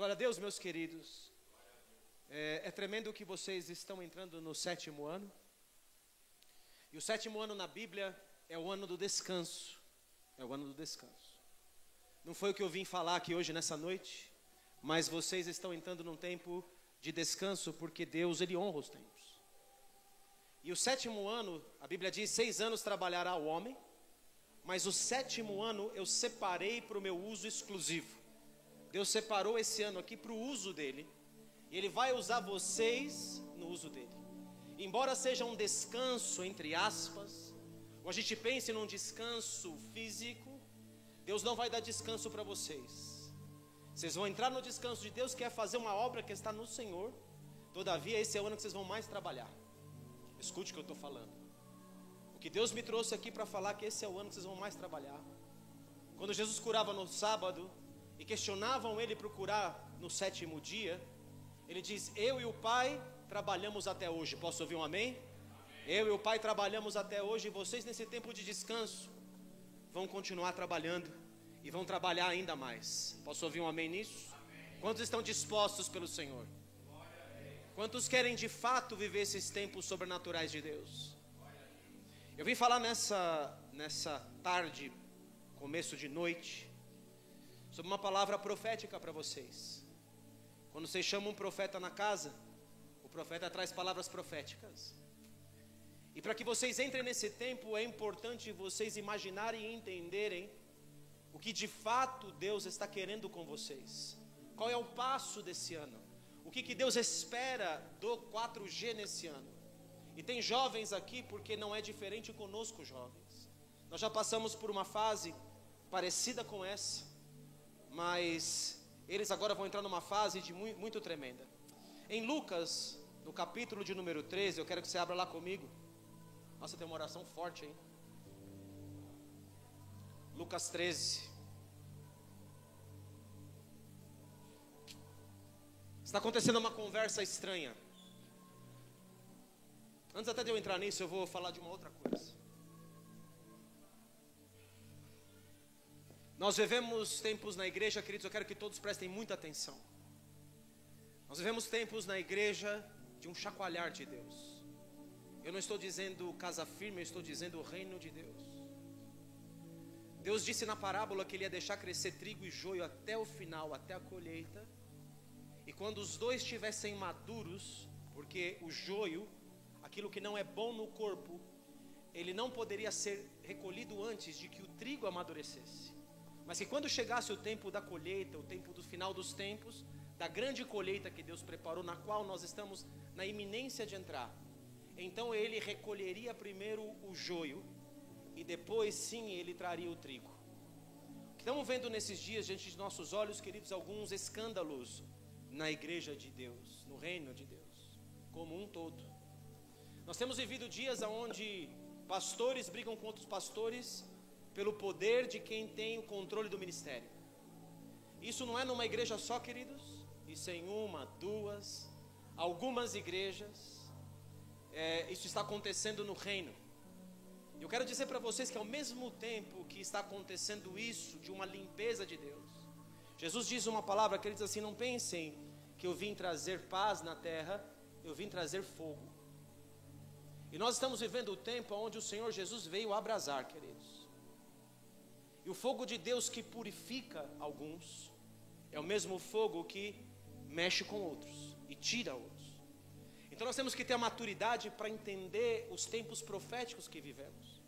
Glória a Deus, meus queridos. É tremendo que vocês estão entrando no 7º ano. E o 7º ano na Bíblia é o ano do descanso. É o ano do descanso. Não foi o que eu vim falar aqui hoje nessa noite, mas vocês estão entrando num tempo de descanso porque Deus, Ele honra os tempos. E o 7º ano, a Bíblia diz, 6 anos trabalhará o homem, mas o 7º ano eu separei para o meu uso exclusivo. Deus separou esse ano aqui para o uso dele, e Ele vai usar vocês no uso dele. Embora seja um descanso, entre aspas, ou a gente pense num descanso físico, Deus não vai dar descanso para vocês. Vocês vão entrar no descanso de Deus, que é fazer uma obra que está no Senhor. Todavia, esse é o ano que vocês vão mais trabalhar. Escute o que eu estou falando. O que Deus me trouxe aqui para falar que esse é o ano que vocês vão mais trabalhar. Quando Jesus curava no sábado e questionavam Ele para curar no 7º dia, Ele diz: eu e o Pai trabalhamos até hoje. Posso ouvir um amém? Eu e o Pai trabalhamos até hoje, e vocês nesse tempo de descanso vão continuar trabalhando e vão trabalhar ainda mais. Posso ouvir um amém nisso? Amém. Quantos estão dispostos pelo Senhor? Quantos querem de fato viver esses tempos sobrenaturais de Deus? Eu vim falar nessa tarde, começo de noite, sobre uma palavra profética para vocês. Quando vocês chamam um profeta na casa, o profeta traz palavras proféticas. E para que vocês entrem nesse tempo, é importante vocês imaginarem e entenderem o que de fato Deus está querendo com vocês. Qual é o passo desse ano? O que Deus espera do 4G nesse ano? E tem jovens aqui, porque não é diferente conosco, jovens. Nós já passamos por uma fase parecida com essa, mas eles agora vão entrar numa fase muito tremenda. Em Lucas, no capítulo de número 13, eu quero que você abra lá comigo. Nossa, tem uma oração forte, hein? Lucas 13. Está acontecendo uma conversa estranha. Antes até de eu entrar nisso, eu vou falar de uma outra coisa. Nós vivemos tempos na igreja, queridos, eu quero que todos prestem muita atenção. Nós vivemos tempos na igreja de um chacoalhar de Deus. Eu não estou dizendo casa firme, eu estou dizendo o reino de Deus. Deus disse na parábola que Ele ia deixar crescer trigo e joio até o final, até a colheita. E quando os dois estivessem maduros, porque o joio, aquilo que não é bom no corpo, ele não poderia ser recolhido antes de que o trigo amadurecesse. Mas que quando chegasse o tempo da colheita, o tempo do final dos tempos, da grande colheita que Deus preparou, na qual nós estamos na iminência de entrar, então Ele recolheria primeiro o joio, e depois sim Ele traria o trigo. Estamos vendo nesses dias, diante de nossos olhos, queridos, alguns escândalos na igreja de Deus, no reino de Deus, como um todo. Nós temos vivido dias onde pastores brigam com outros pastores pelo poder de quem tem o controle do ministério. Isso não é numa igreja só, queridos. Isso é em uma, duas, algumas igrejas. Isso está acontecendo no reino. Eu quero dizer para vocês que ao mesmo tempo que está acontecendo isso, de uma limpeza de Deus, Jesus diz uma palavra que Ele diz assim: não pensem que eu vim trazer paz na terra, eu vim trazer fogo. E nós estamos vivendo o tempo onde o Senhor Jesus veio abrasar, queridos. E o fogo de Deus que purifica alguns é o mesmo fogo que mexe com outros e tira outros. Então nós temos que ter a maturidade para entender os tempos proféticos que vivemos.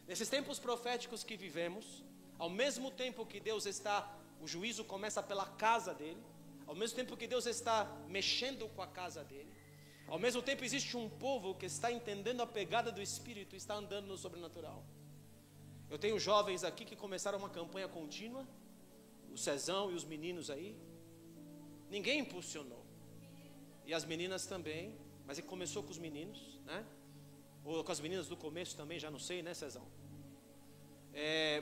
Nesses tempos proféticos que vivemos, ao mesmo tempo que Deus está, o juízo começa pela casa dele, ao mesmo tempo que Deus está mexendo com a casa dele, ao mesmo tempo existe um povo que está entendendo a pegada do Espírito e está andando no sobrenatural. Eu tenho jovens aqui que começaram uma campanha contínua, o Cezão e os meninos aí, ninguém impulsionou, e as meninas também, mas ele começou com os meninos, né? Ou com as meninas do começo também, já não sei, né, Cezão?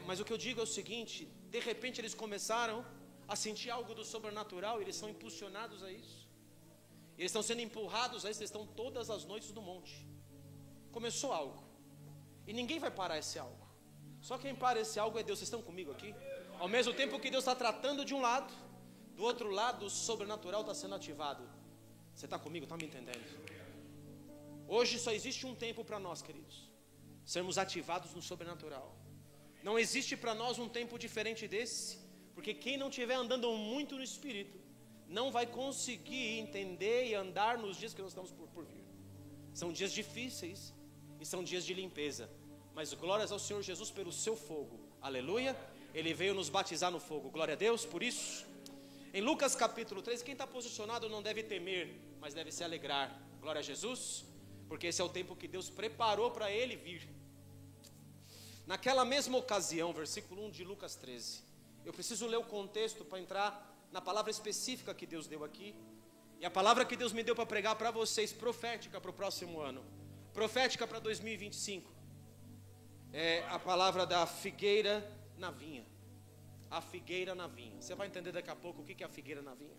Mas o que eu digo é o seguinte: de repente eles começaram a sentir algo do sobrenatural, e eles são impulsionados a isso, eles estão sendo empurrados a isso, eles estão todas as noites no monte. Começou algo, e ninguém vai parar esse algo. Só quem para esse algo é Deus. Vocês estão comigo aqui? Ao mesmo tempo que Deus está tratando de um lado, Do outro lado, o sobrenatural está sendo ativado. Você está comigo? Está me entendendo? Hoje só existe um tempo para nós, queridos, sermos ativados no sobrenatural. Não existe para nós um tempo diferente desse, porque quem não estiver andando muito no Espírito não vai conseguir entender e andar nos dias que nós estamos por vir. São dias difíceis e são dias de limpeza, mas glórias ao Senhor Jesus pelo seu fogo, aleluia. Ele veio nos batizar no fogo, glória a Deus por isso. Em Lucas capítulo 3, quem está posicionado não deve temer, mas deve se alegrar, glória a Jesus, porque esse é o tempo que Deus preparou para ele vir. Naquela mesma ocasião, versículo 1 de Lucas 13, eu preciso ler o contexto para entrar na palavra específica que Deus deu aqui. E a palavra que Deus me deu para pregar para vocês, profética para o próximo ano, profética para 2025, é a palavra da figueira na vinha. A figueira na vinha. Você vai entender daqui a pouco o que é a figueira na vinha.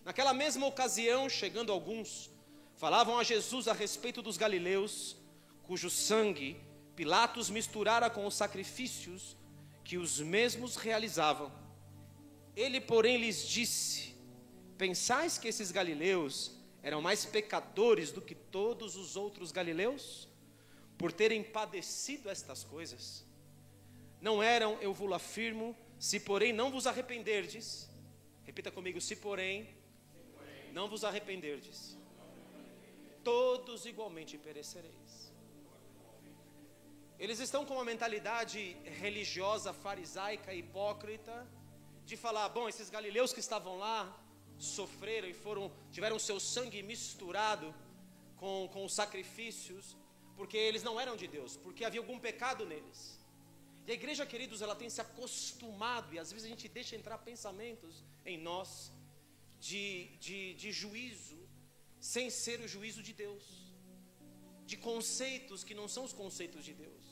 Naquela mesma ocasião, chegando alguns, falavam a Jesus a respeito dos galileus, cujo sangue Pilatos misturara com os sacrifícios que os mesmos realizavam. Ele, porém, lhes disse: pensais que esses galileus eram mais pecadores do que todos os outros galileus, por terem padecido estas coisas? Não eram, eu vos afirmo, se porém não vos arrependerdes, repita comigo, se porém não vos arrependerdes, todos igualmente perecereis. Eles estão com uma mentalidade religiosa, farisaica, hipócrita, de falar, bom, esses galileus que estavam lá, sofreram e tiveram seu sangue misturado com os sacrifícios, porque eles não eram de Deus, porque havia algum pecado neles. E a igreja, queridos, ela tem se acostumado, e às vezes a gente deixa entrar pensamentos em nós, de juízo, sem ser o juízo de Deus, de conceitos que não são os conceitos de Deus,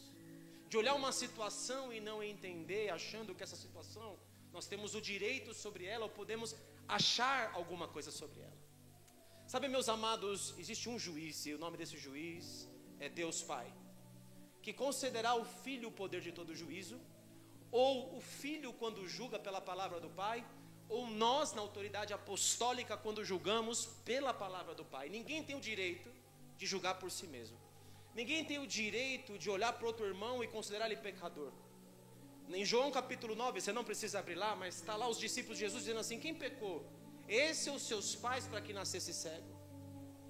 de olhar uma situação e não entender, achando que essa situação, nós temos o direito sobre ela, ou podemos achar alguma coisa sobre ela. Sabe, meus amados, existe um juiz, e o nome desse juiz é Deus Pai, que concederá ao Filho o poder de todo juízo, ou o Filho quando julga pela palavra do Pai, ou nós na autoridade apostólica quando julgamos pela palavra do Pai. Ninguém tem o direito de julgar por si mesmo. Ninguém tem o direito de olhar para outro irmão e considerar ele pecador. Em João capítulo 9, você não precisa abrir lá, mas está lá os discípulos de Jesus dizendo assim, quem pecou? Esse ou seus pais para que nascesse cego?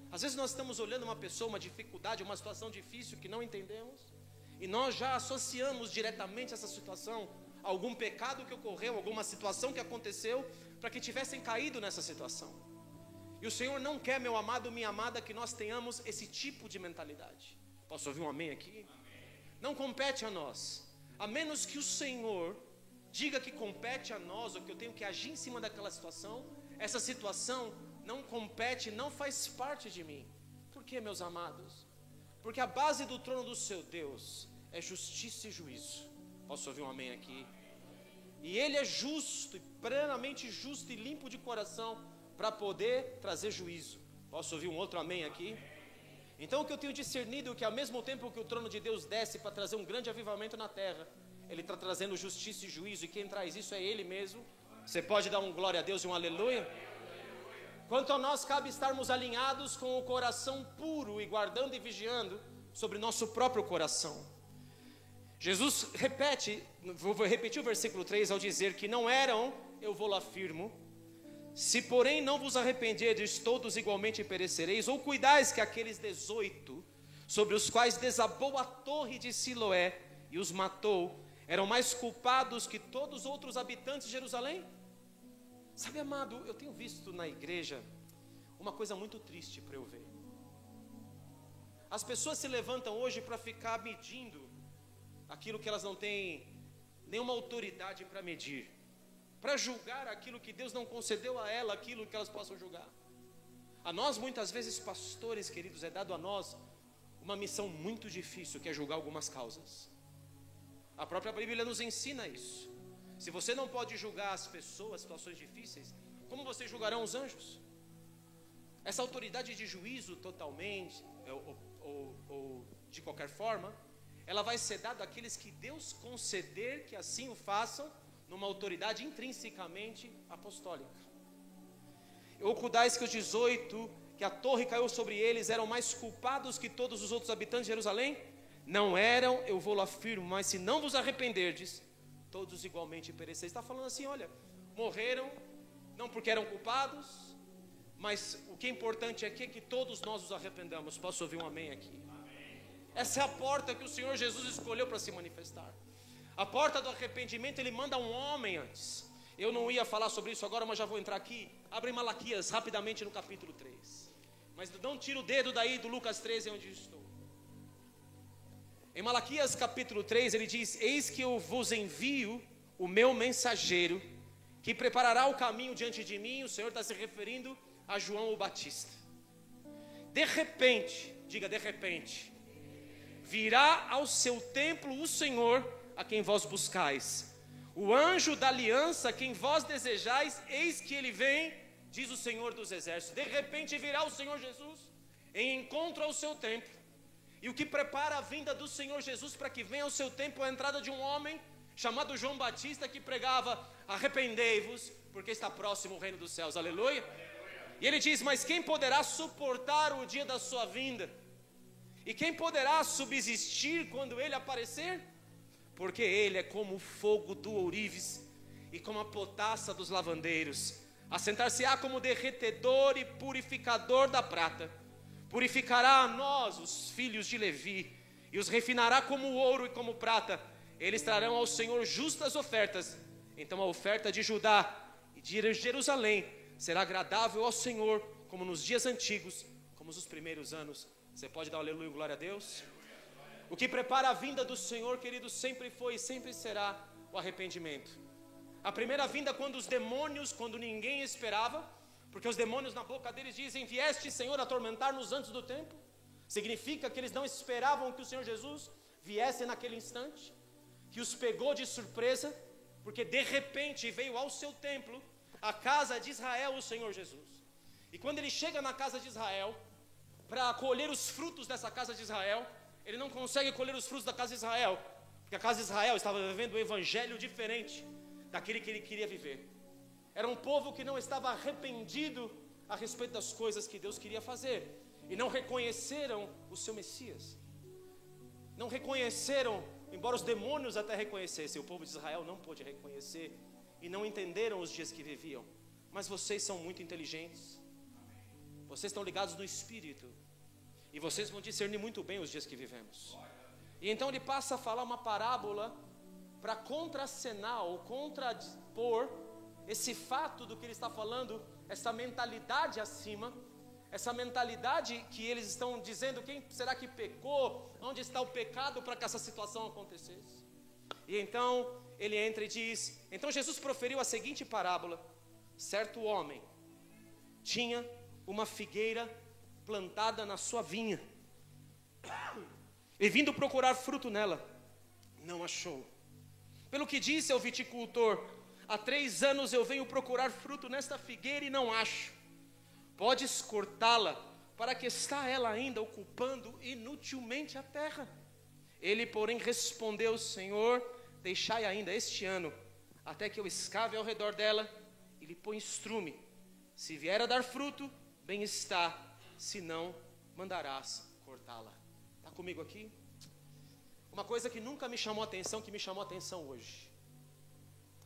Às vezes nós estamos olhando uma pessoa, uma dificuldade, uma situação difícil que não entendemos, e nós já associamos diretamente essa situação a algum pecado que ocorreu, alguma situação que aconteceu, para que tivessem caído nessa situação. E o Senhor não quer, meu amado, minha amada, que nós tenhamos esse tipo de mentalidade. Posso ouvir um amém aqui? Não compete a nós, a menos que o Senhor diga que compete a nós, ou que eu tenho que agir em cima daquela situação. Essa situação não compete, não faz parte de mim. Por quê, meus amados? Porque a base do trono do seu Deus é justiça e juízo. Posso ouvir um amém aqui? E Ele é justo, plenamente justo e limpo de coração, para poder trazer juízo. Posso ouvir um outro amém aqui? Então o que eu tenho discernido é que ao mesmo tempo que o trono de Deus desce para trazer um grande avivamento na terra, Ele está trazendo justiça e juízo, e quem traz isso é Ele mesmo. Você pode dar um glória a Deus e um aleluia? Quanto a nós, cabe estarmos alinhados com o coração puro e guardando e vigiando sobre nosso próprio coração. Jesus repete, vou repetir o versículo 3 ao dizer que não eram, eu vou lá afirmo, se porém não vos arrependerdes, todos igualmente perecereis, ou cuidais que aqueles 18, sobre os quais desabou a torre de Siloé e os matou, eram mais culpados que todos os outros habitantes de Jerusalém? Sabe, amado, eu tenho visto na igreja uma coisa muito triste para eu ver. As pessoas se levantam hoje para ficar medindo aquilo que elas não têm nenhuma autoridade para medir, para julgar aquilo que Deus não concedeu a ela, aquilo que elas possam julgar. A nós, muitas vezes, pastores queridos, é dado a nós uma missão muito difícil, que é julgar algumas causas. A própria Bíblia nos ensina isso. Se você não pode julgar as pessoas, situações difíceis, como vocês julgarão os anjos? Essa autoridade de juízo totalmente, ou de qualquer forma, ela vai ser dada àqueles que Deus conceder que assim o façam, numa autoridade intrinsecamente apostólica. Não cuidais que os 18, que a torre caiu sobre eles, eram mais culpados que todos os outros habitantes de Jerusalém? Não eram, eu vou lá afirmo, mas se não vos arrependerdes, todos igualmente pereceis. Está falando assim, olha, morreram, não porque eram culpados, mas o que é importante aqui é que todos nós nos arrependamos. Posso ouvir um amém aqui? Amém. Essa é a porta que o Senhor Jesus escolheu para se manifestar. A porta do arrependimento, Ele manda um homem antes. Eu não ia falar sobre isso agora, mas já vou entrar aqui. Abre Malaquias rapidamente no capítulo 3. Mas não tira o dedo daí do Lucas 13, onde estou. Em Malaquias capítulo 3 ele diz: eis que eu vos envio o meu mensageiro, que preparará o caminho diante de mim. O Senhor está se referindo a João o Batista. De repente, diga de repente, virá ao seu templo o Senhor a quem vós buscais, o anjo da aliança a quem vós desejais, eis que ele vem, diz o Senhor dos exércitos. De repente virá o Senhor Jesus em encontro ao seu templo. E o que prepara a vinda do Senhor Jesus para que venha ao seu tempo é a entrada de um homem chamado João Batista, que pregava: arrependei-vos, porque está próximo o reino dos céus. Aleluia. E ele diz: mas quem poderá suportar o dia da sua vinda? E quem poderá subsistir quando ele aparecer? Porque ele é como o fogo do ourives e como a potassa dos lavandeiros. Assentar-se-á como derretedor e purificador da prata. Purificará a nós, os filhos de Levi, e os refinará como ouro e como prata. Eles trarão ao Senhor justas ofertas. Então a oferta de Judá e de Jerusalém será agradável ao Senhor, como nos dias antigos, como nos primeiros anos. Você pode dar um aleluia e glória a Deus? O que prepara a vinda do Senhor, querido, sempre foi e sempre será o arrependimento. A primeira vinda, quando os demônios, quando ninguém esperava, porque os demônios na boca deles dizem: vieste, Senhor, atormentar-nos antes do tempo. Significa que eles não esperavam que o Senhor Jesus viesse naquele instante, que os pegou de surpresa, porque de repente veio ao seu templo, a casa de Israel, o Senhor Jesus. E quando ele chega na casa de Israel, para colher os frutos dessa casa de Israel, ele não consegue colher os frutos da casa de Israel, porque a casa de Israel estava vivendo um evangelho diferente daquele que ele queria viver. Era um povo que não estava arrependido a respeito das coisas que Deus queria fazer, e não reconheceram o seu Messias. Não reconheceram, embora os demônios até reconhecessem, o povo de Israel não pôde reconhecer, e não entenderam os dias que viviam. Mas vocês são muito inteligentes, vocês estão ligados no Espírito, e vocês vão discernir muito bem os dias que vivemos. E então ele passa a falar uma parábola para contracenar ou contrapor esse fato do que ele está falando, essa mentalidade acima, essa mentalidade que eles estão dizendo: quem será que pecou? Onde está o pecado para que essa situação acontecesse? E então ele entra e diz: então Jesus proferiu a seguinte parábola: certo homem tinha uma figueira plantada na sua vinha, e vindo procurar fruto nela, não achou. Pelo que disse ao viticultor: há 3 anos eu venho procurar fruto nesta figueira e não acho. Podes cortá-la, para que está ela ainda ocupando inutilmente a terra? Ele, porém, respondeu: Senhor, deixai ainda este ano, até que eu escave ao redor dela e lhe põe estrume. Se vier a dar fruto, bem está, se não, mandarás cortá-la. Está comigo aqui? Uma coisa que nunca me chamou a atenção, que me chamou a atenção hoje.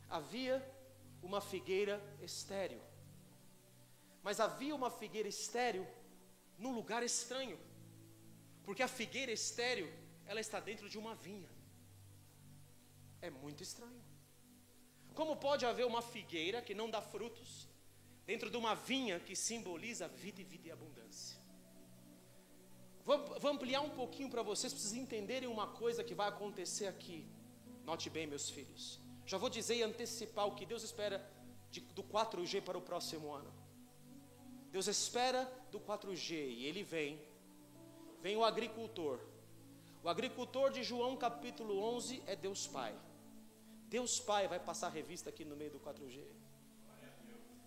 Havia uma figueira estéril, mas havia uma figueira estéril num lugar estranho, porque a figueira estéril, ela está dentro de uma vinha. É muito estranho. Como pode haver uma figueira que não dá frutos dentro de uma vinha que simboliza a vida e vida e abundância? Vou ampliar um pouquinho para vocês entenderem uma coisa que vai acontecer aqui. Note bem, meus filhos. Já vou dizer e antecipar o que Deus espera do 4G para o próximo ano. Deus espera do 4G e ele vem o agricultor. O agricultor de João capítulo 11 é Deus Pai. Deus Pai vai passar revista aqui no meio do 4G.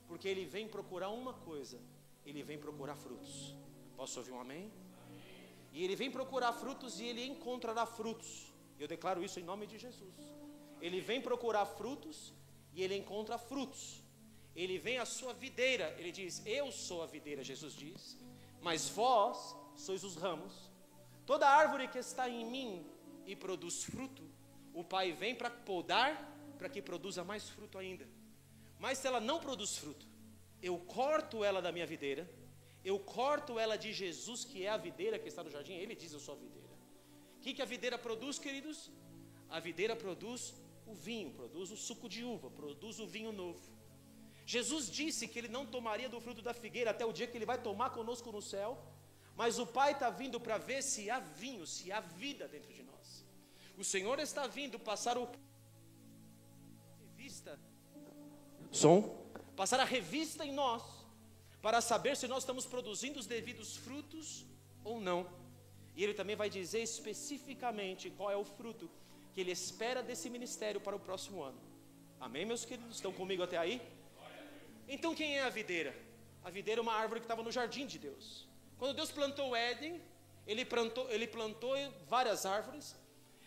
Porque ele vem procurar uma coisa, ele vem procurar frutos. Posso ouvir um amém? E ele vem procurar frutos e ele encontrará frutos. Eu declaro isso em nome de Jesus. Ele vem procurar frutos e ele encontra frutos. Ele vem a sua videira, ele diz, eu sou a videira, Jesus diz, mas vós sois os ramos. Toda árvore que está em mim e produz fruto, o Pai vem para podar, para que produza mais fruto ainda. Mas se ela não produz fruto, eu corto ela da minha videira, eu corto ela de Jesus, que é a videira que está no jardim. Ele diz, eu sou a videira. O que a videira produz, queridos? A videira produz o vinho, produz o suco de uva, produz o vinho novo. Jesus disse que ele não tomaria do fruto da figueira até o dia que ele vai tomar conosco no céu, mas o Pai está vindo para ver se há vinho, se há vida dentro de nós. O Senhor está vindo passar passar a revista em nós, para saber se nós estamos produzindo os devidos frutos ou não. E Ele também vai dizer especificamente qual é o fruto que Ele espera desse ministério para o próximo ano. Amém, meus queridos? Estão comigo até aí? Então quem é a videira? A videira é uma árvore que estava no jardim de Deus. Quando Deus plantou o Éden, Ele plantou várias árvores,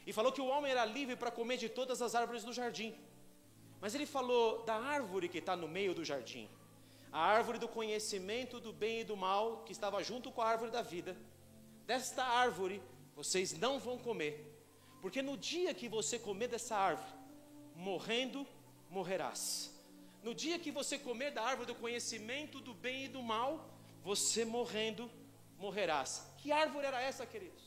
e falou que o homem era livre para comer de todas as árvores do jardim. Mas Ele falou da árvore que está no meio do jardim, a árvore do conhecimento do bem e do mal, que estava junto com a árvore da vida. Desta árvore vocês não vão comer, porque no dia que você comer dessa árvore, morrendo, morrerás. No dia que você comer da árvore do conhecimento do bem e do mal, você morrendo, morrerás. Que árvore era essa, queridos?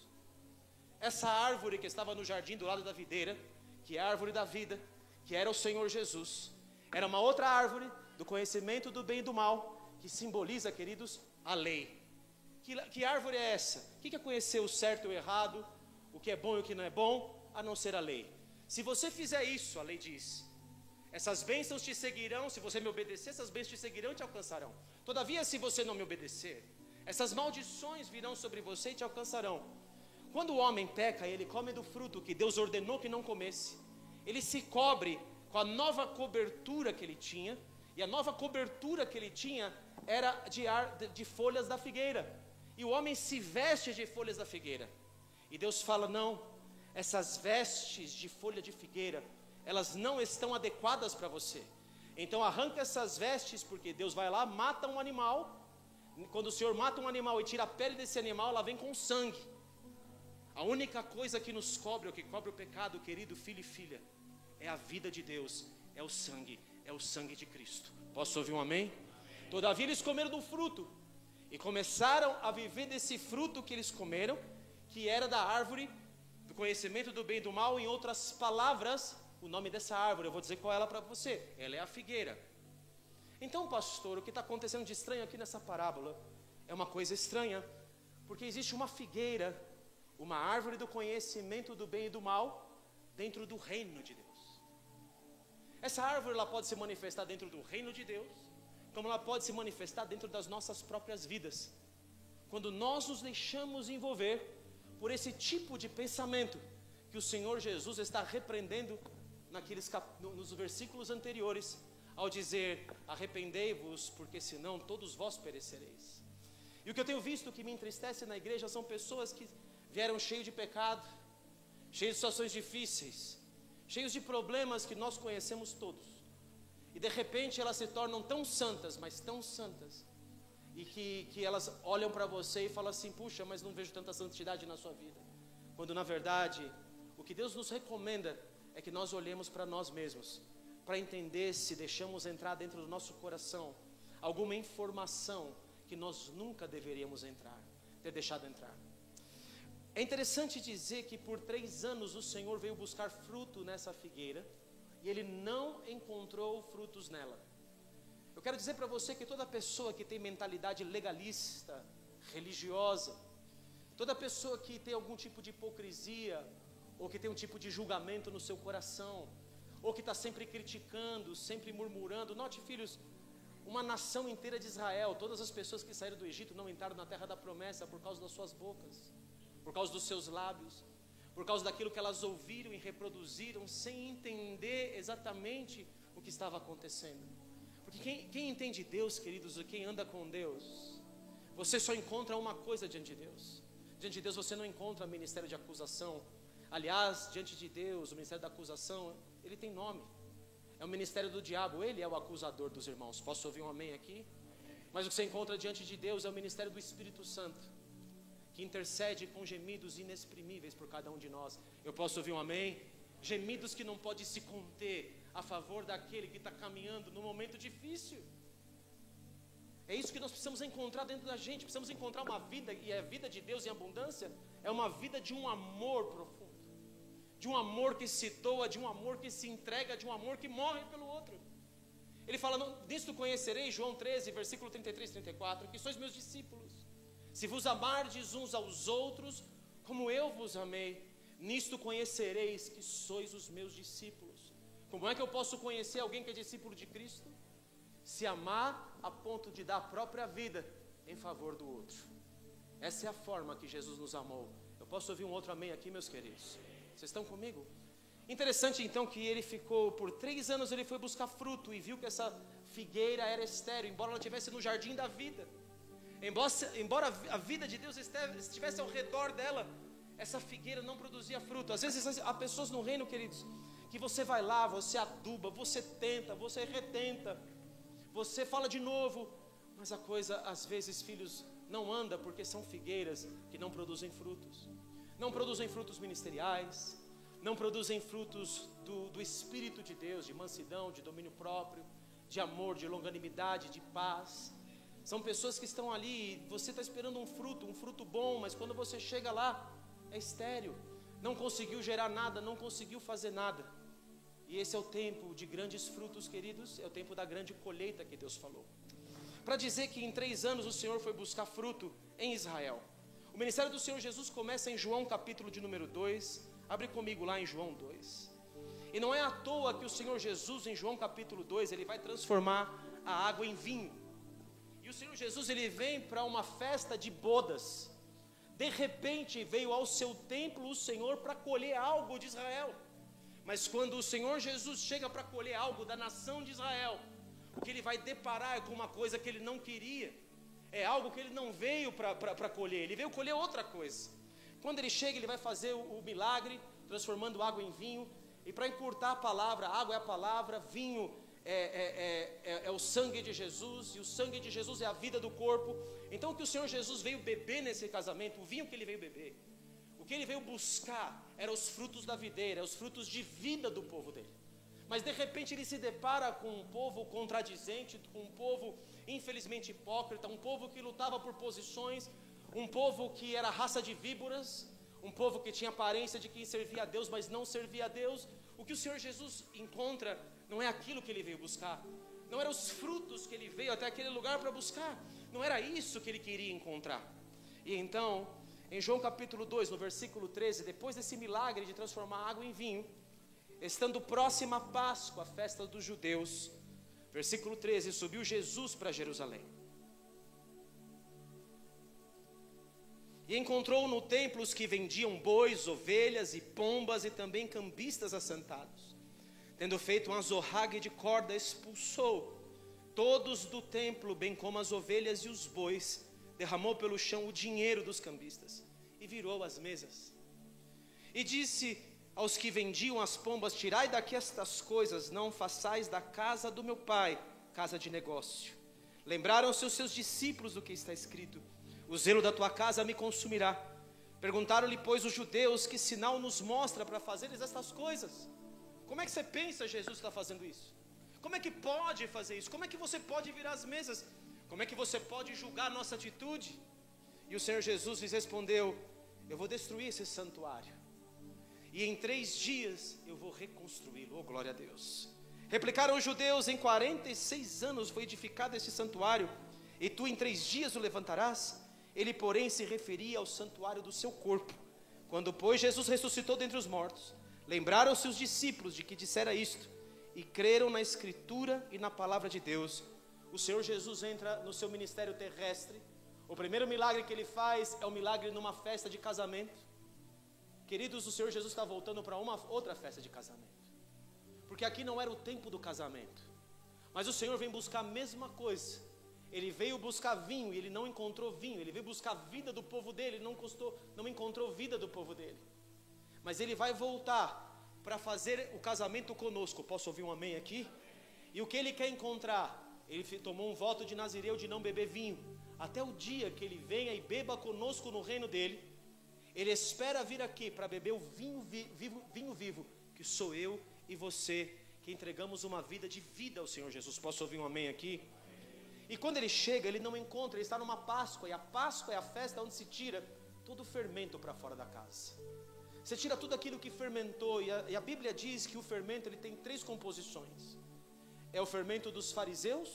Essa árvore que estava no jardim do lado da videira, que é a árvore da vida, que era o Senhor Jesus, era uma outra árvore do conhecimento do bem e do mal, que simboliza, queridos, a lei. Que árvore é essa? O que é conhecer o certo e o errado, o que é bom e o que não é bom, a não ser a lei? Se você fizer isso, a lei diz, essas bênçãos te seguirão, se você me obedecer, essas bênçãos te seguirão e te alcançarão. Todavia, se você não me obedecer, essas maldições virão sobre você e te alcançarão. Quando o homem peca, ele come do fruto que Deus ordenou que não comesse. Ele se cobre com a nova cobertura que ele tinha, e a nova cobertura que ele tinha era de folhas da figueira. E o homem se veste de folhas da figueira. E Deus fala, não, essas vestes de folha de figueira, elas não estão adequadas para você. Então arranca essas vestes, porque Deus vai lá, mata um animal. Quando o Senhor mata um animal e tira a pele desse animal, ela vem com sangue. A única coisa que nos cobre, o que cobre o pecado, querido filho e filha, é a vida de Deus, é o sangue de Cristo. Posso ouvir um amém? Todavia eles comeram do fruto, e começaram a viver desse fruto que eles comeram, que era da árvore do conhecimento do bem e do mal. Em outras palavras, o nome dessa árvore, eu vou dizer qual é ela para você, ela é a figueira. Então, pastor, o que está acontecendo de estranho aqui nessa parábola é uma coisa estranha, porque existe uma figueira, uma árvore do conhecimento do bem e do mal, dentro do reino de Deus. Essa árvore, ela pode se manifestar dentro do reino de Deus, como ela pode se manifestar dentro das nossas próprias vidas, quando nós nos deixamos envolver por esse tipo de pensamento que o Senhor Jesus está repreendendo nos versículos anteriores, ao dizer, arrependei-vos, porque senão todos vós perecereis. E o que eu tenho visto que me entristece na igreja são pessoas que vieram cheios de pecado, cheios de situações difíceis, cheios de problemas que nós conhecemos todos, e de repente elas se tornam tão santas, mas tão santas, e que elas olham para você e falam assim, puxa, mas não vejo tanta santidade na sua vida, quando na verdade, o que Deus nos recomenda é que nós olhemos para nós mesmos, para entender se deixamos entrar dentro do nosso coração alguma informação que nós nunca deveríamos ter deixado entrar. É interessante dizer que por 3 anos o Senhor veio buscar fruto nessa figueira, e Ele não encontrou frutos nela. Eu quero dizer para você que toda pessoa que tem mentalidade legalista, religiosa, toda pessoa que tem algum tipo de hipocrisia, ou que tem um tipo de julgamento no seu coração, ou que está sempre criticando, sempre murmurando. Note, filhos, uma nação inteira de Israel, todas as pessoas que saíram do Egito não entraram na terra da promessa por causa das suas bocas, por causa dos seus lábios, por causa daquilo que elas ouviram e reproduziram, sem entender exatamente o que estava acontecendo. Porque quem entende Deus, queridos, e quem anda com Deus, você só encontra uma coisa diante de Deus. Diante de Deus você não encontra ministério de acusação. Aliás, diante de Deus, o ministério da acusação, ele tem nome. É o ministério do diabo, ele é o acusador dos irmãos. Posso ouvir um amém aqui? Mas o que você encontra diante de Deus é o ministério do Espírito Santo, que intercede com gemidos inexprimíveis por cada um de nós. Eu posso ouvir um amém? Gemidos que não podem se conter a favor daquele que está caminhando no momento difícil. É isso que nós precisamos encontrar dentro da gente. Precisamos encontrar uma vida, e a vida de Deus em abundância é uma vida de um amor profundo, de um amor que se doa, de um amor que se entrega, de um amor que morre pelo outro. Ele fala, nisto conhecereis, João 13, versículo 33 e 34, que sois meus discípulos, se vos amardes uns aos outros, como eu vos amei, nisto conhecereis que sois os meus discípulos. Como é que eu posso conhecer alguém que é discípulo de Cristo? Se amar a ponto de dar a própria vida em favor do outro. Essa é a forma que Jesus nos amou. Eu posso ouvir um outro amém aqui, meus queridos? Vocês estão comigo? Interessante então que ele ficou, por 3 anos ele foi buscar fruto e viu que essa figueira era estéril, embora ela estivesse no jardim da vida. Embora a vida de Deus estivesse ao redor dela, essa figueira não produzia fruto. Às vezes há pessoas no reino, queridos, que você vai lá, você aduba, você tenta, você retenta, você fala de novo, mas a coisa, às vezes, filhos, não anda porque são figueiras que não produzem frutos. Não produzem frutos ministeriais, não produzem frutos do Espírito de Deus, de mansidão, de domínio próprio, de amor, de longanimidade, de paz. São pessoas que estão ali e você está esperando um fruto bom, mas quando você chega lá, é estéril. Não conseguiu gerar nada, não conseguiu fazer nada. E esse é o tempo de grandes frutos, queridos, é o tempo da grande colheita que Deus falou. Para dizer que em 3 anos o Senhor foi buscar fruto em Israel. O ministério do Senhor Jesus começa em João capítulo de número 2, abre comigo lá em João 2. E não é à toa que o Senhor Jesus em João capítulo 2, ele vai transformar a água em vinho. E o Senhor Jesus, ele vem para uma festa de bodas. De repente veio ao seu templo o Senhor para colher algo de Israel. Mas quando o Senhor Jesus chega para colher algo da nação de Israel, o que ele vai deparar é com uma coisa que ele não queria. É algo que ele não veio para colher, ele veio colher outra coisa. Quando ele chega, ele vai fazer o milagre, transformando água em vinho. E para encurtar a palavra, água é a palavra, vinho é o sangue de Jesus, e o sangue de Jesus é a vida do corpo. Então o que o Senhor Jesus veio beber nesse casamento, o vinho que ele veio beber, o que ele veio buscar, eram os frutos da videira, os frutos de vida do povo dele. Mas de repente ele se depara com um povo contradizente, com um povo infelizmente hipócrita, um povo que lutava por posições, um povo que era raça de víboras, um povo que tinha aparência de quem servia a Deus, mas não servia a Deus. O que o Senhor Jesus encontra não é aquilo que ele veio buscar, não eram os frutos que ele veio até aquele lugar para buscar, não era isso que ele queria encontrar. E então, em João capítulo 2, no versículo 13, depois desse milagre de transformar água em vinho, estando próxima a Páscoa, a festa dos judeus, versículo 13, subiu Jesus para Jerusalém. E encontrou no templo os que vendiam bois, ovelhas e pombas e também cambistas assentados. Tendo feito um azorrague de corda, expulsou todos do templo, bem como as ovelhas e os bois, derramou pelo chão o dinheiro dos cambistas e virou as mesas. E disse aos que vendiam as pombas: tirai daqui estas coisas, não façais da casa do meu pai casa de negócio. Lembraram-se os seus discípulos do que está escrito: o zelo da tua casa me consumirá. Perguntaram-lhe, pois, os judeus: que sinal nos mostra para fazeres estas coisas? Como é que você pensa Jesus está fazendo isso? Como é que pode fazer isso? Como é que você pode virar as mesas? Como é que você pode julgar a nossa atitude? E o Senhor Jesus lhes respondeu: eu vou destruir esse santuário, e em 3 dias eu vou reconstruí-lo. Oh, glória a Deus. Replicaram os judeus: em 46 anos foi edificado esse santuário, e tu em 3 dias o levantarás? Ele, porém, se referia ao santuário do seu corpo. Quando, pois, Jesus ressuscitou dentre os mortos, lembraram-se os discípulos de que dissera isto, e creram na Escritura e na palavra de Deus. O Senhor Jesus entra no seu ministério terrestre. O primeiro milagre que ele faz é um milagre numa festa de casamento. Queridos, o Senhor Jesus está voltando para uma outra festa de casamento, porque aqui não era o tempo do casamento, mas o Senhor vem buscar a mesma coisa. Ele veio buscar vinho e ele não encontrou vinho. Ele veio buscar a vida do povo dele, ele não encontrou vida do povo dele. Mas ele vai voltar para fazer o casamento conosco. Posso ouvir um amém aqui? E o que ele quer encontrar? Ele tomou um voto de Nazireu de não beber vinho, até o dia que ele venha e beba conosco no reino dele. Ele espera vir aqui para beber o vinho vivo, que sou eu e você, que entregamos uma vida de vida ao Senhor Jesus. Posso ouvir um amém aqui? E quando ele chega, ele não encontra, ele está numa Páscoa, e a Páscoa é a festa onde se tira todo o fermento para fora da casa. Você tira tudo aquilo que fermentou, e a Bíblia diz que o fermento ele tem 3 composições. É o fermento dos fariseus,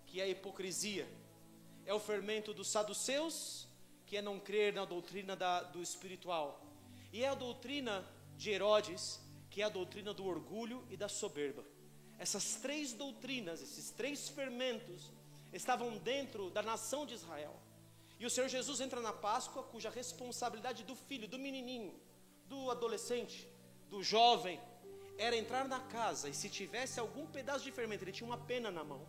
que é a hipocrisia. É o fermento dos saduceus, que é não crer na doutrina do espiritual. E é a doutrina de Herodes, que é a doutrina do orgulho e da soberba. Essas 3 doutrinas, esses 3 fermentos, estavam dentro da nação de Israel. E o Senhor Jesus entra na Páscoa, cuja responsabilidade do filho, do menininho, do adolescente, do jovem, era entrar na casa, e se tivesse algum pedaço de fermento, ele tinha uma pena na mão,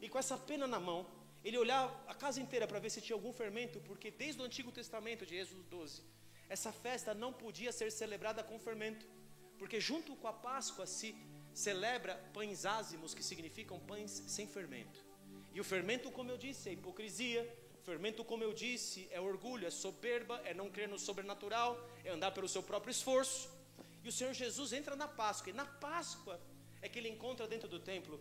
e com essa pena na mão, ele olhava a casa inteira para ver se tinha algum fermento, porque desde o Antigo Testamento, de Êxodo 12, essa festa não podia ser celebrada com fermento, porque junto com a Páscoa se celebra pães ázimos, que significam pães sem fermento. E o fermento, como eu disse, é hipocrisia. O fermento, como eu disse, é orgulho, é soberba, é não crer no sobrenatural, é andar pelo seu próprio esforço. E o Senhor Jesus entra na Páscoa, e na Páscoa é que ele encontra dentro do templo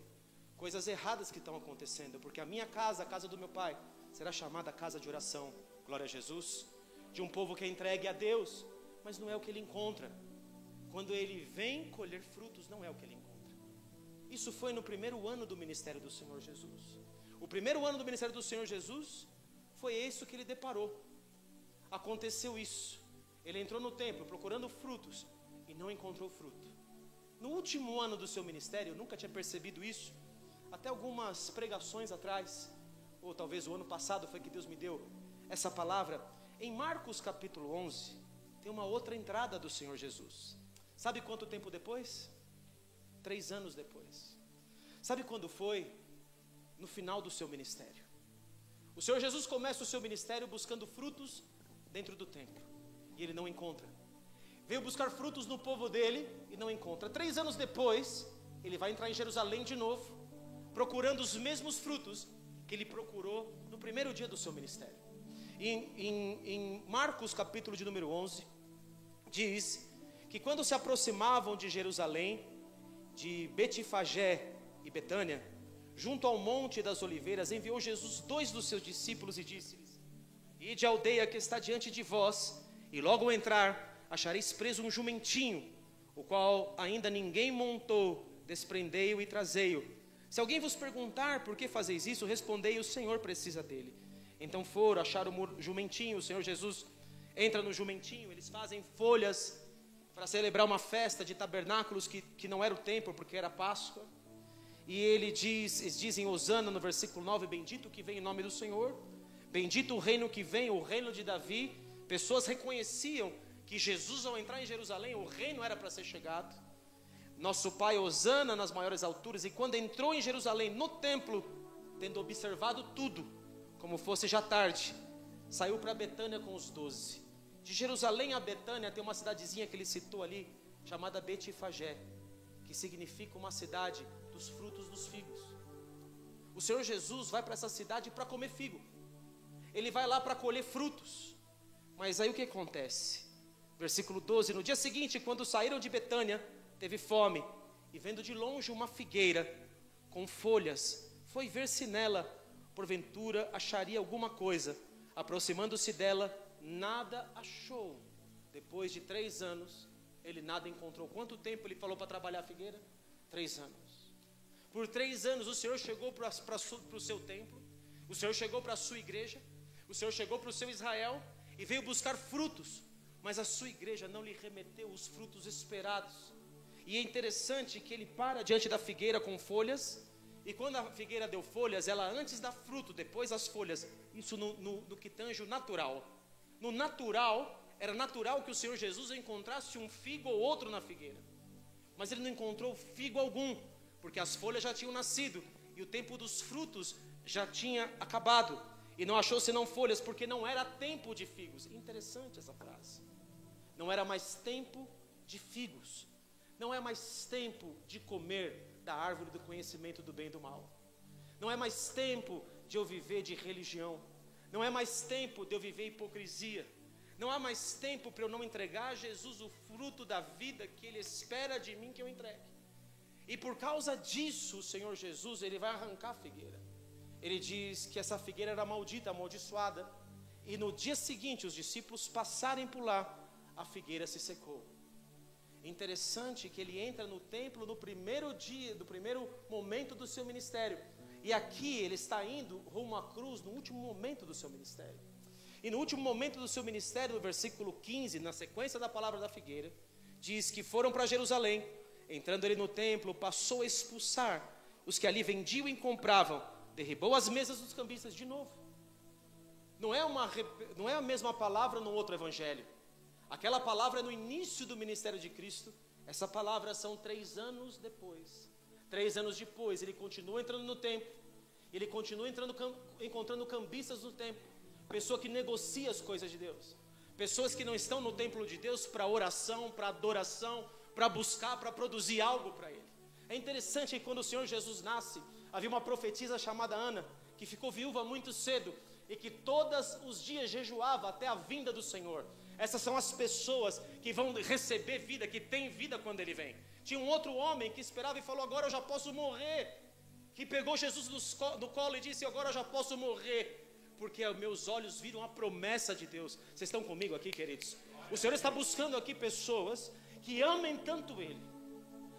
coisas erradas que estão acontecendo, porque a minha casa, a casa do meu pai, será chamada casa de oração, glória a Jesus, de um povo que é entregue a Deus, mas não é o que ele encontra. Quando ele vem colher frutos, não é o que ele encontra. Isso foi no primeiro ano do ministério do Senhor Jesus. O primeiro ano do ministério do Senhor Jesus, foi isso que ele deparou. Aconteceu isso. Ele entrou no templo procurando frutos e não encontrou fruto. No último ano do seu ministério, eu nunca tinha percebido isso, até algumas pregações atrás, ou talvez o ano passado foi que Deus me deu essa palavra. Em Marcos capítulo 11, tem uma outra entrada do Senhor Jesus. Sabe quanto tempo depois? 3 anos depois. Sabe quando foi? No final do seu ministério. O Senhor Jesus começa o seu ministério buscando frutos dentro do templo, e ele não encontra. Veio buscar frutos no povo dele e não encontra. 3 anos depois, ele vai entrar em Jerusalém de novo, procurando os mesmos frutos que ele procurou no primeiro dia do seu ministério. Em Marcos capítulo de número 11, diz que quando se aproximavam de Jerusalém, de Betifagé e Betânia, junto ao Monte das Oliveiras, enviou Jesus 2 dos seus discípulos e disse-lhes: Ide à aldeia que está diante de vós, e logo ao entrar achareis preso um jumentinho, o qual ainda ninguém montou, desprendei-o e trazei-o. Se alguém vos perguntar por que fazeis isso, respondei: o Senhor precisa dele. Então foram, acharam o jumentinho. O Senhor Jesus entra no jumentinho. Eles fazem folhas para celebrar uma festa de tabernáculos que não era o templo, porque era Páscoa. E eles dizem Hosana no versículo 9: bendito que vem em nome do Senhor, bendito o reino que vem, o reino de Davi. Pessoas reconheciam que Jesus, ao entrar em Jerusalém, o reino era para ser chegado. Nosso pai Hosana nas maiores alturas. E quando entrou em Jerusalém, no templo, tendo observado tudo, como fosse já tarde, saiu para Betânia com os 12. De Jerusalém a Betânia tem uma cidadezinha que ele citou ali, chamada Betifagé, que significa uma cidade dos frutos dos figos. O Senhor Jesus vai para essa cidade para comer figo. Ele vai lá para colher frutos. Mas aí o que acontece? Versículo 12: no dia seguinte, quando saíram de Betânia, teve fome, e vendo de longe uma figueira com folhas, foi ver se nela, porventura, acharia alguma coisa. Aproximando-se dela, nada achou. Depois de 3 anos, ele nada encontrou. Quanto tempo ele falou para trabalhar a figueira? 3 anos. Por 3 anos o Senhor chegou para o seu templo, o Senhor chegou para a sua igreja, o Senhor chegou para o seu Israel e veio buscar frutos, mas a sua igreja não lhe remeteu os frutos esperados. E é interessante que ele para diante da figueira com folhas, e quando a figueira deu folhas, ela antes dá fruto, depois as folhas. Isso no que tange o natural. No natural, era natural que o Senhor Jesus encontrasse um figo ou outro na figueira, mas ele não encontrou figo algum, porque as folhas já tinham nascido, e o tempo dos frutos já tinha acabado, e não achou senão folhas, porque não era tempo de figos. Interessante essa frase. Não era mais tempo de figos. Não é mais tempo de comer da árvore do conhecimento do bem e do mal. Não é mais tempo de eu viver de religião. Não é mais tempo de eu viver hipocrisia. Não há mais tempo para eu não entregar a Jesus o fruto da vida que Ele espera de mim que eu entregue. E por causa disso, o Senhor Jesus, Ele vai arrancar a figueira. Ele diz que essa figueira era maldita, amaldiçoada. E no dia seguinte, os discípulos passarem por lá, a figueira se secou. Interessante que Ele entra no templo no primeiro dia, no primeiro momento do seu ministério. E aqui Ele está indo rumo à cruz no último momento do seu ministério. E no último momento do seu ministério, no versículo 15, na sequência da palavra da figueira, diz que foram para Jerusalém. Entrando Ele no templo, passou a expulsar os que ali vendiam e compravam. Derribou as mesas dos cambistas de novo. Não é a mesma palavra no outro evangelho. Aquela palavra é no início do ministério de Cristo. Essa palavra são 3 anos depois. 3 anos depois, Ele continua entrando no templo. Ele continua encontrando cambistas no templo. Pessoa que negocia as coisas de Deus. Pessoas que não estão no templo de Deus para oração, para adoração, para buscar, para produzir algo para Ele. É interessante que quando o Senhor Jesus nasce, havia uma profetisa chamada Ana, que ficou viúva muito cedo, e que todos os dias jejuava até a vinda do Senhor. Essas são as pessoas que vão receber vida, que têm vida quando Ele vem. Tinha um outro homem que esperava e falou, agora eu já posso morrer. Que pegou Jesus no colo e disse, agora eu já posso morrer. Porque meus olhos viram a promessa de Deus. Vocês estão comigo aqui, queridos? O Senhor está buscando aqui pessoas que amem tanto Ele,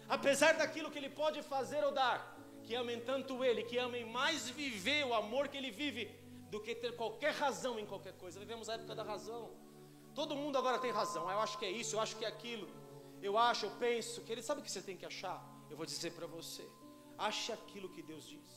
apesar daquilo que Ele pode fazer ou dar, que amem tanto Ele, que amem mais viver o amor que Ele vive, do que ter qualquer razão em qualquer coisa. Vivemos a época da razão. Todo mundo agora tem razão. Eu acho que é isso, eu acho que é aquilo. Eu penso, que Ele sabe o que você tem que achar? Eu vou dizer para você, ache aquilo que Deus diz.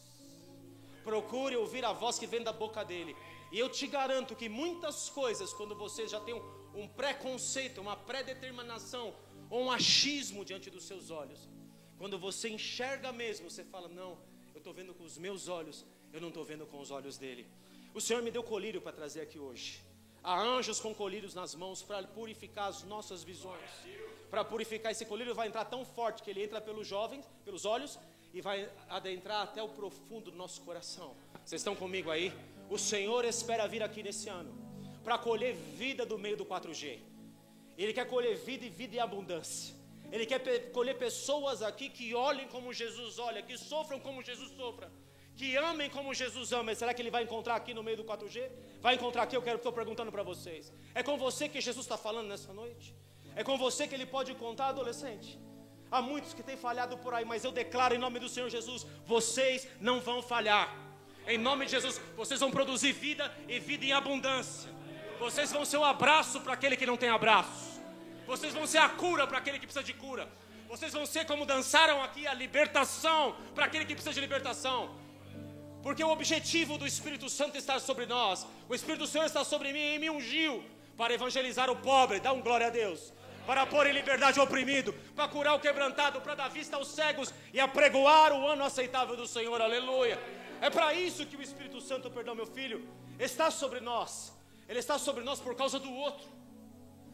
Procure ouvir a voz que vem da boca dEle. E eu te garanto que muitas coisas, quando você já tem um preconceito, uma pré-determinação, ou um achismo diante dos seus olhos, quando você enxerga mesmo, você fala, não, eu estou vendo com os meus olhos, eu não estou vendo com os olhos dEle. O Senhor me deu colírio para trazer aqui hoje. Há anjos com colírios nas mãos para purificar as nossas visões. Para purificar, esse colírio vai entrar tão forte que ele entra pelos olhos, e vai adentrar até o profundo do nosso coração. Vocês estão comigo aí? O Senhor espera vir aqui nesse ano para colher vida do meio do 4G. Ele quer colher vida e vida em abundância. Ele quer colher pessoas aqui que olhem como Jesus olha, que sofram como Jesus sofra, que amem como Jesus ama. Será que Ele vai encontrar aqui no meio do 4G? Vai encontrar aqui? Estou perguntando para vocês. É com você que Jesus está falando nessa noite? É com você que Ele pode contar, adolescente? Há muitos que têm falhado por aí, mas eu declaro em nome do Senhor Jesus, vocês não vão falhar. Em nome de Jesus, vocês vão produzir vida e vida em abundância. Vocês vão ser o abraço para aquele que não tem abraço. Vocês vão ser a cura para aquele que precisa de cura. Vocês vão ser, como dançaram aqui, a libertação para aquele que precisa de libertação. Porque o objetivo do Espírito Santo está sobre nós. O Espírito do Senhor está sobre mim e me ungiu para evangelizar o pobre. Dá um glória a Deus. Para pôr em liberdade o oprimido, para curar o quebrantado, para dar vista aos cegos e apregoar o ano aceitável do Senhor, aleluia. É para isso que o Espírito Santo, meu filho, está sobre nós. Ele está sobre nós por causa do outro.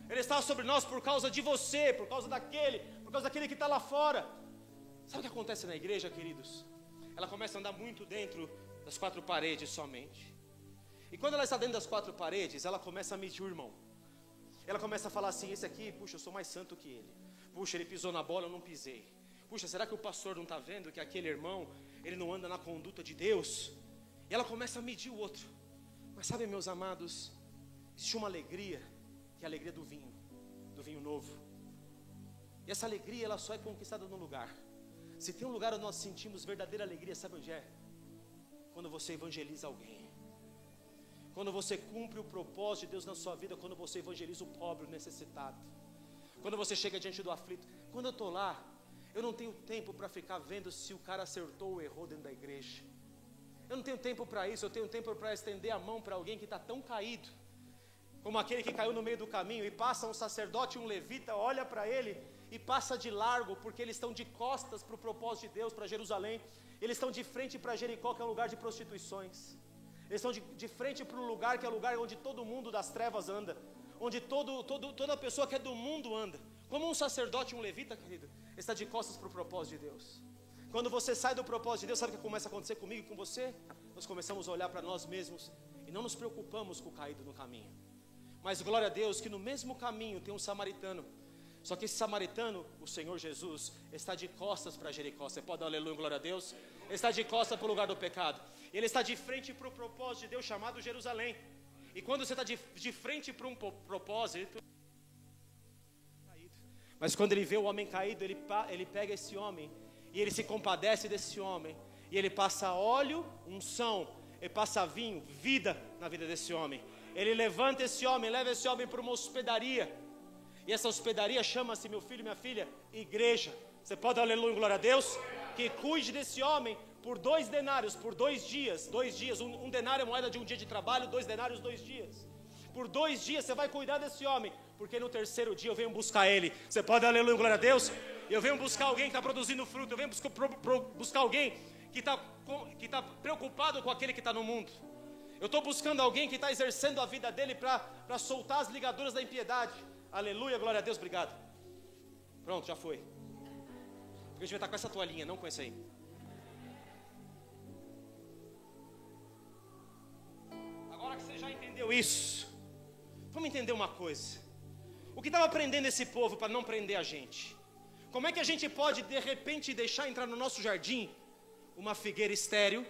Ele está sobre nós por causa de você, por causa daquele que está lá fora. Sabe o que acontece na igreja, queridos? Ela começa a andar muito dentro das 4 paredes somente. E quando ela está dentro das 4 paredes, ela começa a medir o irmão. Ela começa a falar assim, esse aqui, puxa, eu sou mais santo que ele. Puxa, ele pisou na bola, eu não pisei. Puxa, será que o pastor não está vendo que aquele irmão, ele não anda na conduta de Deus? E ela começa a medir o outro. Mas sabe, meus amados, existe uma alegria, que é a alegria do vinho novo. E essa alegria, ela só é conquistada num lugar. Se tem um lugar onde nós sentimos verdadeira alegria, sabe onde é? Quando você evangeliza alguém. Quando você cumpre o propósito de Deus na sua vida, quando você evangeliza o pobre, o necessitado, quando você chega diante do aflito. Quando eu estou lá, eu não tenho tempo para ficar vendo se o cara acertou ou errou dentro da igreja. Eu não tenho tempo para isso. Eu tenho tempo para estender a mão para alguém que está tão caído, como aquele que caiu no meio do caminho, e passa um sacerdote e um levita, olha para ele e passa de largo, porque eles estão de costas para o propósito de Deus, para Jerusalém. Eles estão de frente para Jericó, que é um lugar de prostituições. Eles estão de frente para um lugar que é o lugar onde todo mundo das trevas anda, onde toda pessoa que é do mundo anda. Como um sacerdote e um levita, querido, está de costas para o propósito de Deus. Quando você sai do propósito de Deus, sabe o que começa a acontecer comigo e com você? Nós começamos a olhar para nós mesmos e não nos preocupamos com o caído no caminho. Mas glória a Deus que no mesmo caminho tem um samaritano. Só que esse samaritano, o Senhor Jesus, está de costas para Jericó. Você pode dar aleluia, glória a Deus? Está de costas para o lugar do pecado. Ele está de frente para o propósito de Deus chamado Jerusalém. E quando você está de frente para um propósito, mas quando ele vê o homem caído, ele pega esse homem e ele se compadece desse homem. E ele passa óleo, unção, ele passa vinho, vida na vida desse homem. Ele levanta esse homem, leva esse homem para uma hospedaria. E essa hospedaria chama-se, meu filho e minha filha, igreja. Você pode dar aleluia, glória a Deus? Que cuide desse homem por 2 denários, por 2 dias. 2 dias, um denário é moeda de um dia de trabalho, 2 denários, 2 dias. Por 2 dias você vai cuidar desse homem, porque no 3º dia eu venho buscar ele. Você pode dar aleluia, glória a Deus? Eu venho buscar alguém que está produzindo fruto. Eu venho buscar alguém que está preocupado com aquele que está no mundo. Eu estou buscando alguém que está exercendo a vida dele para soltar as ligaduras da impiedade. Aleluia, glória a Deus, obrigado. Pronto, já foi. Porque a gente vai estar com essa toalhinha, não com essa aí. Agora que você já entendeu isso, vamos entender uma coisa. O que estava prendendo esse povo para não prender a gente? Como é que a gente pode de repente deixar entrar no nosso jardim uma figueira estéril,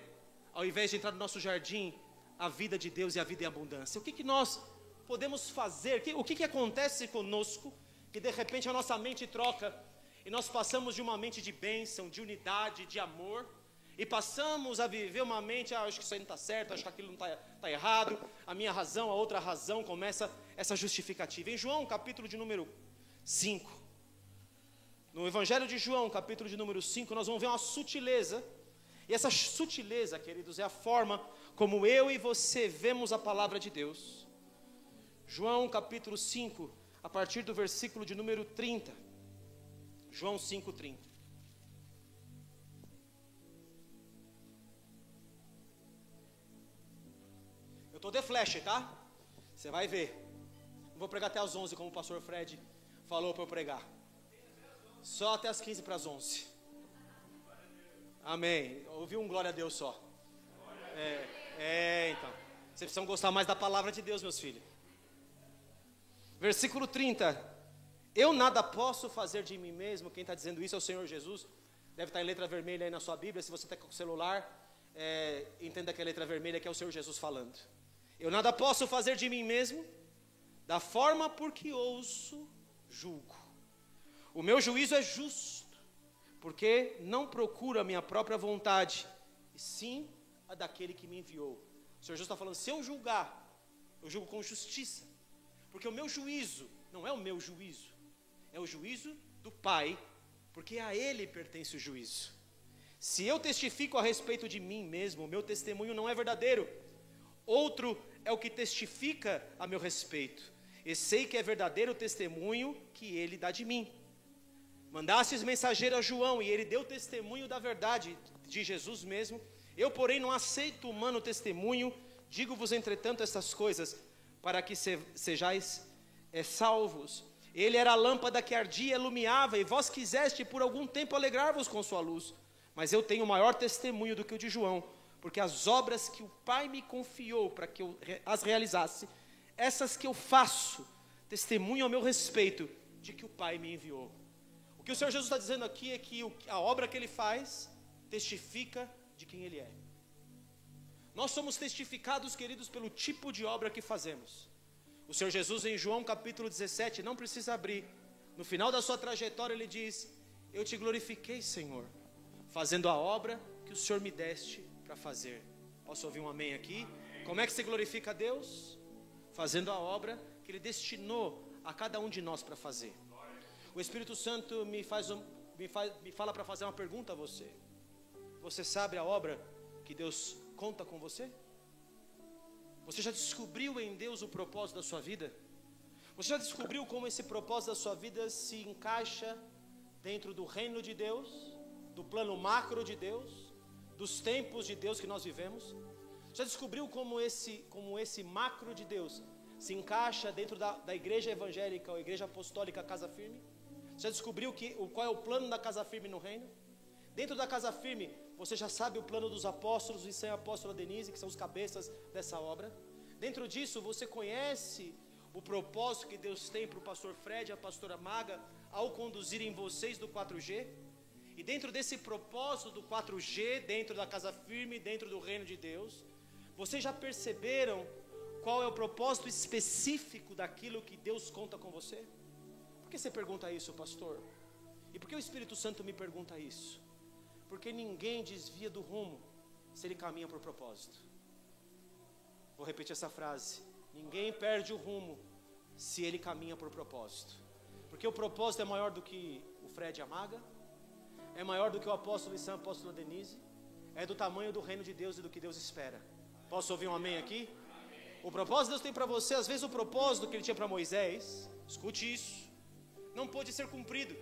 ao invés de entrar no nosso jardim a vida de Deus e a vida em abundância? O que nós podemos fazer? O que acontece conosco que de repente a nossa mente troca e nós passamos de uma mente de bênção, de unidade, de amor, e passamos a viver uma mente, acho que isso aí não está certo, acho que aquilo não está errado, a minha razão, a outra razão, começa essa justificativa. Em João, capítulo de número 5, no Evangelho de João, capítulo de número 5, nós vamos ver uma sutileza, e essa sutileza, queridos, é a forma como eu e você vemos a palavra de Deus. João capítulo 5, a partir do versículo de número 30. João 5:30. Eu estou de flash, tá? Você vai ver. Não vou pregar até as 11, como o pastor Fred falou para eu pregar. Só até as 15 para as 11. Amém. Ouvi um glória a Deus só. Então. Vocês precisam gostar mais da palavra de Deus, meus filhos. Versículo 30. Eu nada posso fazer de mim mesmo. Quem está dizendo isso é o Senhor Jesus. Deve estar em letra vermelha aí na sua Bíblia. Se você está com o celular, entenda que a letra vermelha que é o Senhor Jesus falando. Eu nada posso fazer de mim mesmo, da forma por que ouço, julgo. O meu juízo é justo, porque não procuro a minha própria vontade, e sim a daquele que me enviou. O Senhor Jesus está falando, se eu julgar, eu julgo com justiça, porque o meu juízo não é o meu juízo, é o juízo do Pai, porque a Ele pertence o juízo. Se eu testifico a respeito de mim mesmo, o meu testemunho não é verdadeiro. Outro é o que testifica a meu respeito, e sei que é verdadeiro o testemunho que Ele dá de mim. Mandastes mensageiro a João, e ele deu testemunho da verdade de Jesus mesmo. Eu, porém, não aceito humano testemunho. Digo-vos, entretanto, essas coisas, para que sejais salvos. Ele era a lâmpada que ardia e iluminava, e vós quiseste por algum tempo alegrar-vos com sua luz. Mas eu tenho maior testemunho do que o de João, porque as obras que o Pai me confiou para que eu as realizasse, essas que eu faço, testemunham ao meu respeito de que o Pai me enviou. O que o Senhor Jesus está dizendo aqui é que a obra que Ele faz testifica de quem Ele é. Nós somos testificados, queridos, pelo tipo de obra que fazemos. O Senhor Jesus em João capítulo 17, não precisa abrir, no final da sua trajetória Ele diz, eu te glorifiquei, Senhor, fazendo a obra que o Senhor me deste para fazer. Posso ouvir um amém aqui? Como é que se glorifica a Deus? Fazendo a obra que Ele destinou a cada um de nós para fazer. O Espírito Santo me fala para fazer uma pergunta a você. Você sabe a obra que Deus conta com você? Você já descobriu em Deus o propósito da sua vida? Você já descobriu como esse propósito da sua vida se encaixa dentro do reino de Deus, do plano macro de Deus, dos tempos de Deus que nós vivemos? Já descobriu como esse macro de Deus se encaixa dentro da igreja evangélica ou igreja apostólica Casa Firme? Já descobriu qual é o plano da casa firme no reino? Dentro da casa firme, você já sabe o plano dos apóstolos e sem a apóstola Denise, que são os cabeças dessa obra. Dentro disso, você conhece o propósito que Deus tem para o pastor Fred e a pastora Maga ao conduzirem vocês do 4G. E dentro desse propósito do 4G, dentro da casa firme, dentro do reino de Deus, vocês já perceberam qual é o propósito específico daquilo que Deus conta com você? Por que você pergunta isso, pastor? E por que o Espírito Santo me pergunta isso? Porque ninguém desvia do rumo se ele caminha por propósito. Vou repetir essa frase. Ninguém perde o rumo se ele caminha por propósito. Porque o propósito é maior do que o Fred e a Maga, é maior do que o apóstolo Isam, a apóstola Denise, é do tamanho do reino de Deus e do que Deus espera. Posso ouvir um amém aqui? O propósito que Deus tem para você, às vezes o propósito que ele tinha para Moisés, escute isso, não pôde ser cumprido.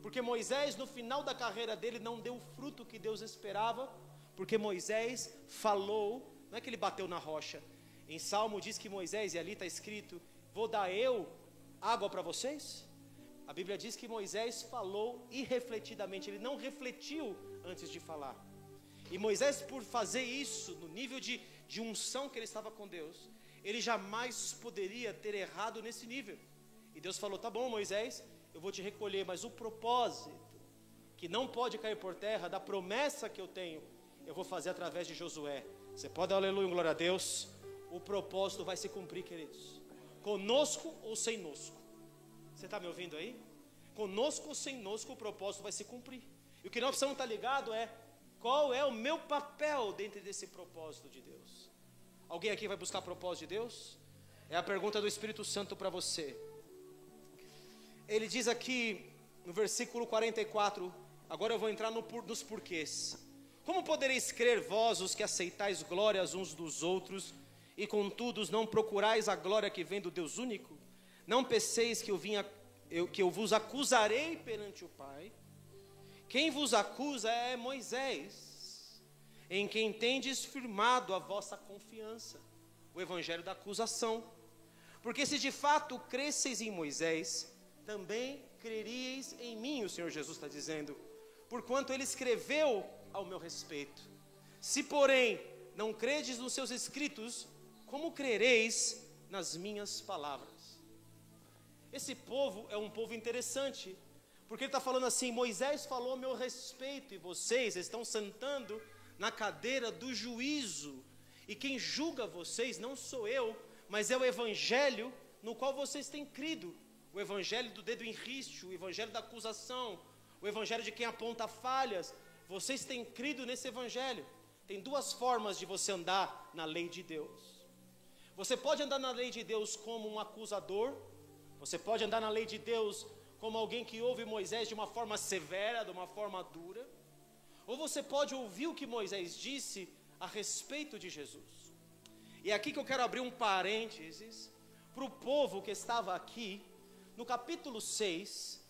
Porque Moisés, no final da carreira dele, não deu o fruto que Deus esperava, porque Moisés falou, não é que ele bateu na rocha. Em Salmo diz que Moisés, e ali está escrito, vou dar eu água para vocês? A Bíblia diz que Moisés falou irrefletidamente, ele não refletiu antes de falar. E Moisés, por fazer isso, no nível de unção que ele estava com Deus, ele jamais poderia ter errado nesse nível. E Deus falou, tá bom Moisés, eu vou te recolher, mas o propósito, que não pode cair por terra, da promessa que eu tenho, eu vou fazer através de Josué. Você pode dar aleluia, glória a Deus. O propósito vai se cumprir, queridos, conosco ou sem nosco. Você está me ouvindo aí? Conosco ou sem nosco, o propósito vai se cumprir. E o que nós precisamos estar ligado é, qual é o meu papel dentro desse propósito de Deus? Alguém aqui vai buscar propósito de Deus? É a pergunta do Espírito Santo para você. Ele diz aqui no versículo 44, agora eu vou entrar nos porquês. Como podereis crer vós, os que aceitais glórias uns dos outros, e contudo não procurais a glória que vem do Deus único? Não penseis que eu vos acusarei perante o Pai? Quem vos acusa é Moisés, em quem tendes firmado a vossa confiança. O evangelho da acusação. Porque se de fato cresceis em Moisés, também creríeis em mim, o Senhor Jesus está dizendo, porquanto ele escreveu ao meu respeito. Se porém não credes nos seus escritos, como crereis nas minhas palavras? Esse povo é um povo interessante, porque ele está falando assim, Moisés falou a meu respeito, e vocês estão sentando na cadeira do juízo, e quem julga vocês não sou eu, mas é o evangelho no qual vocês têm crido, o evangelho do dedo em riste, o evangelho da acusação, o evangelho de quem aponta falhas. Vocês têm crido nesse evangelho. Tem duas formas de você andar na lei de Deus. Você pode andar na lei de Deus como um acusador, você pode andar na lei de Deus como alguém que ouve Moisés de uma forma severa, de uma forma dura, ou você pode ouvir o que Moisés disse a respeito de Jesus. E é aqui que eu quero abrir um parênteses para o povo que estava aqui. No capítulo 6,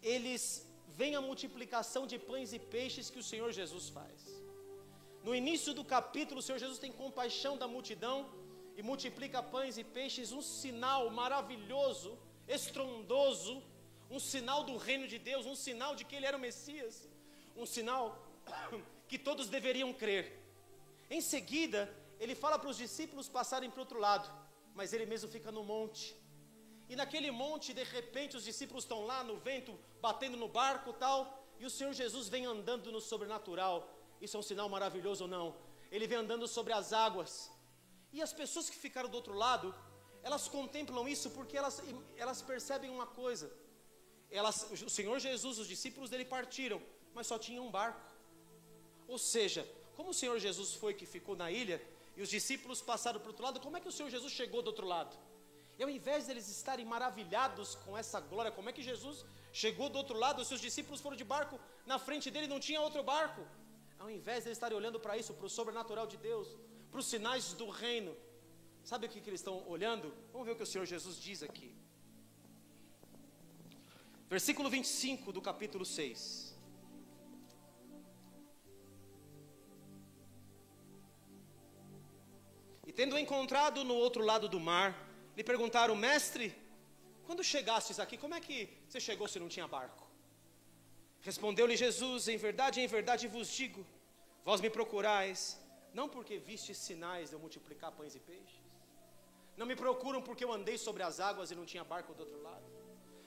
eles veem a multiplicação de pães e peixes que o Senhor Jesus faz. No início do capítulo, o Senhor Jesus tem compaixão da multidão e multiplica pães e peixes, um sinal maravilhoso, estrondoso, um sinal do reino de Deus, um sinal de que Ele era o Messias, um sinal que todos deveriam crer. Em seguida, Ele fala para os discípulos passarem para o outro lado, mas Ele mesmo fica no monte. E naquele monte, de repente, os discípulos estão lá no vento, batendo no barco e tal, e o Senhor Jesus vem andando no sobrenatural. Isso é um sinal maravilhoso ou não? Ele vem andando sobre as águas. E as pessoas que ficaram do outro lado, elas contemplam isso porque elas percebem uma coisa. O Senhor Jesus, os discípulos dele partiram, mas só tinha um barco. Ou seja, como o Senhor Jesus foi que ficou na ilha, e os discípulos passaram para o outro lado, como é que o Senhor Jesus chegou do outro lado? E ao invés deles estarem maravilhados com essa glória, como é que Jesus chegou do outro lado? Os seus discípulos foram de barco, na frente dele não tinha outro barco. Ao invés de eles estarem olhando para isso, para o sobrenatural de Deus, para os sinais do reino, sabe o que eles estão olhando? Vamos ver o que o Senhor Jesus diz aqui. Versículo 25 do capítulo 6. E tendo encontrado no outro lado do mar, lhe perguntaram, mestre, quando chegastes aqui, como é que você chegou se não tinha barco? Respondeu-lhe Jesus: em verdade vos digo, vós me procurais, não porque vistes sinais de eu multiplicar pães e peixes, não me procuram porque eu andei sobre as águas e não tinha barco do outro lado,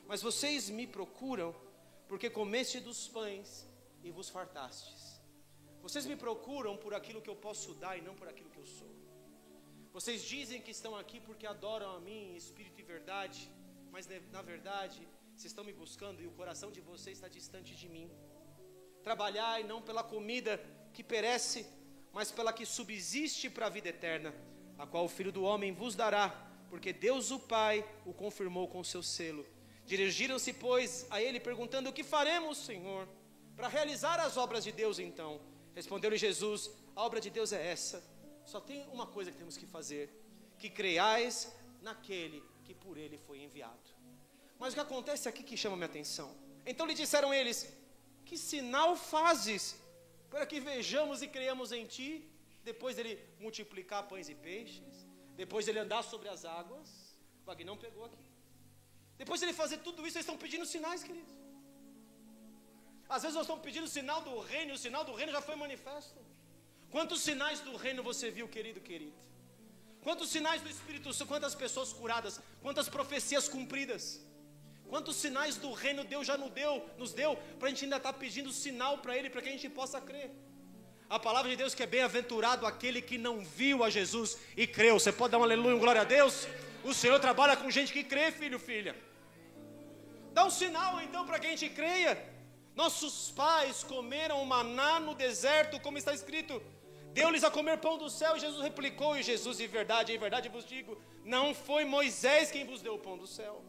mas vocês me procuram porque comeste dos pães e vos fartastes. Vocês me procuram por aquilo que eu posso dar e não por aquilo que eu sou. Vocês dizem que estão aqui porque adoram a mim em espírito e verdade, mas na verdade vocês estão me buscando e o coração de vocês está distante de mim. Trabalhai não pela comida que perece, mas pela que subsiste para a vida eterna, a qual o Filho do Homem vos dará, porque Deus o Pai o confirmou com seu selo. Dirigiram-se, pois, a ele perguntando: o que faremos, Senhor, para realizar as obras de Deus então? Respondeu-lhe Jesus: a obra de Deus é essa, só tem uma coisa que temos que fazer, que creiais naquele que por ele foi enviado. Mas o que acontece aqui que chama minha atenção? Então lhe disseram eles: que sinal fazes para que vejamos e creiamos em ti? Depois dele multiplicar pães e peixes, depois dele andar sobre as águas, o Vagnão pegou aqui. Depois de ele fazer tudo isso, eles estão pedindo sinais, queridos. Às vezes nós estamos pedindo sinal do reino, e o sinal do reino já foi manifesto. Quantos sinais do reino você viu, querido, querida? Quantos sinais do Espírito Santo, quantas pessoas curadas, quantas profecias cumpridas? Quantos sinais do reino Deus já nos deu, para a gente ainda estar pedindo sinal para Ele, para que a gente possa crer. A palavra de Deus que é bem-aventurado aquele que não viu a Jesus e creu. Você pode dar um aleluia, um glória a Deus? O Senhor trabalha com gente que crê, filho, filha. Dá um sinal então para que a gente creia. Nossos pais comeram o maná no deserto, como está escrito: deu-lhes a comer pão do céu. E Jesus replicou: e Jesus, em verdade vos digo, não foi Moisés quem vos deu o pão do céu.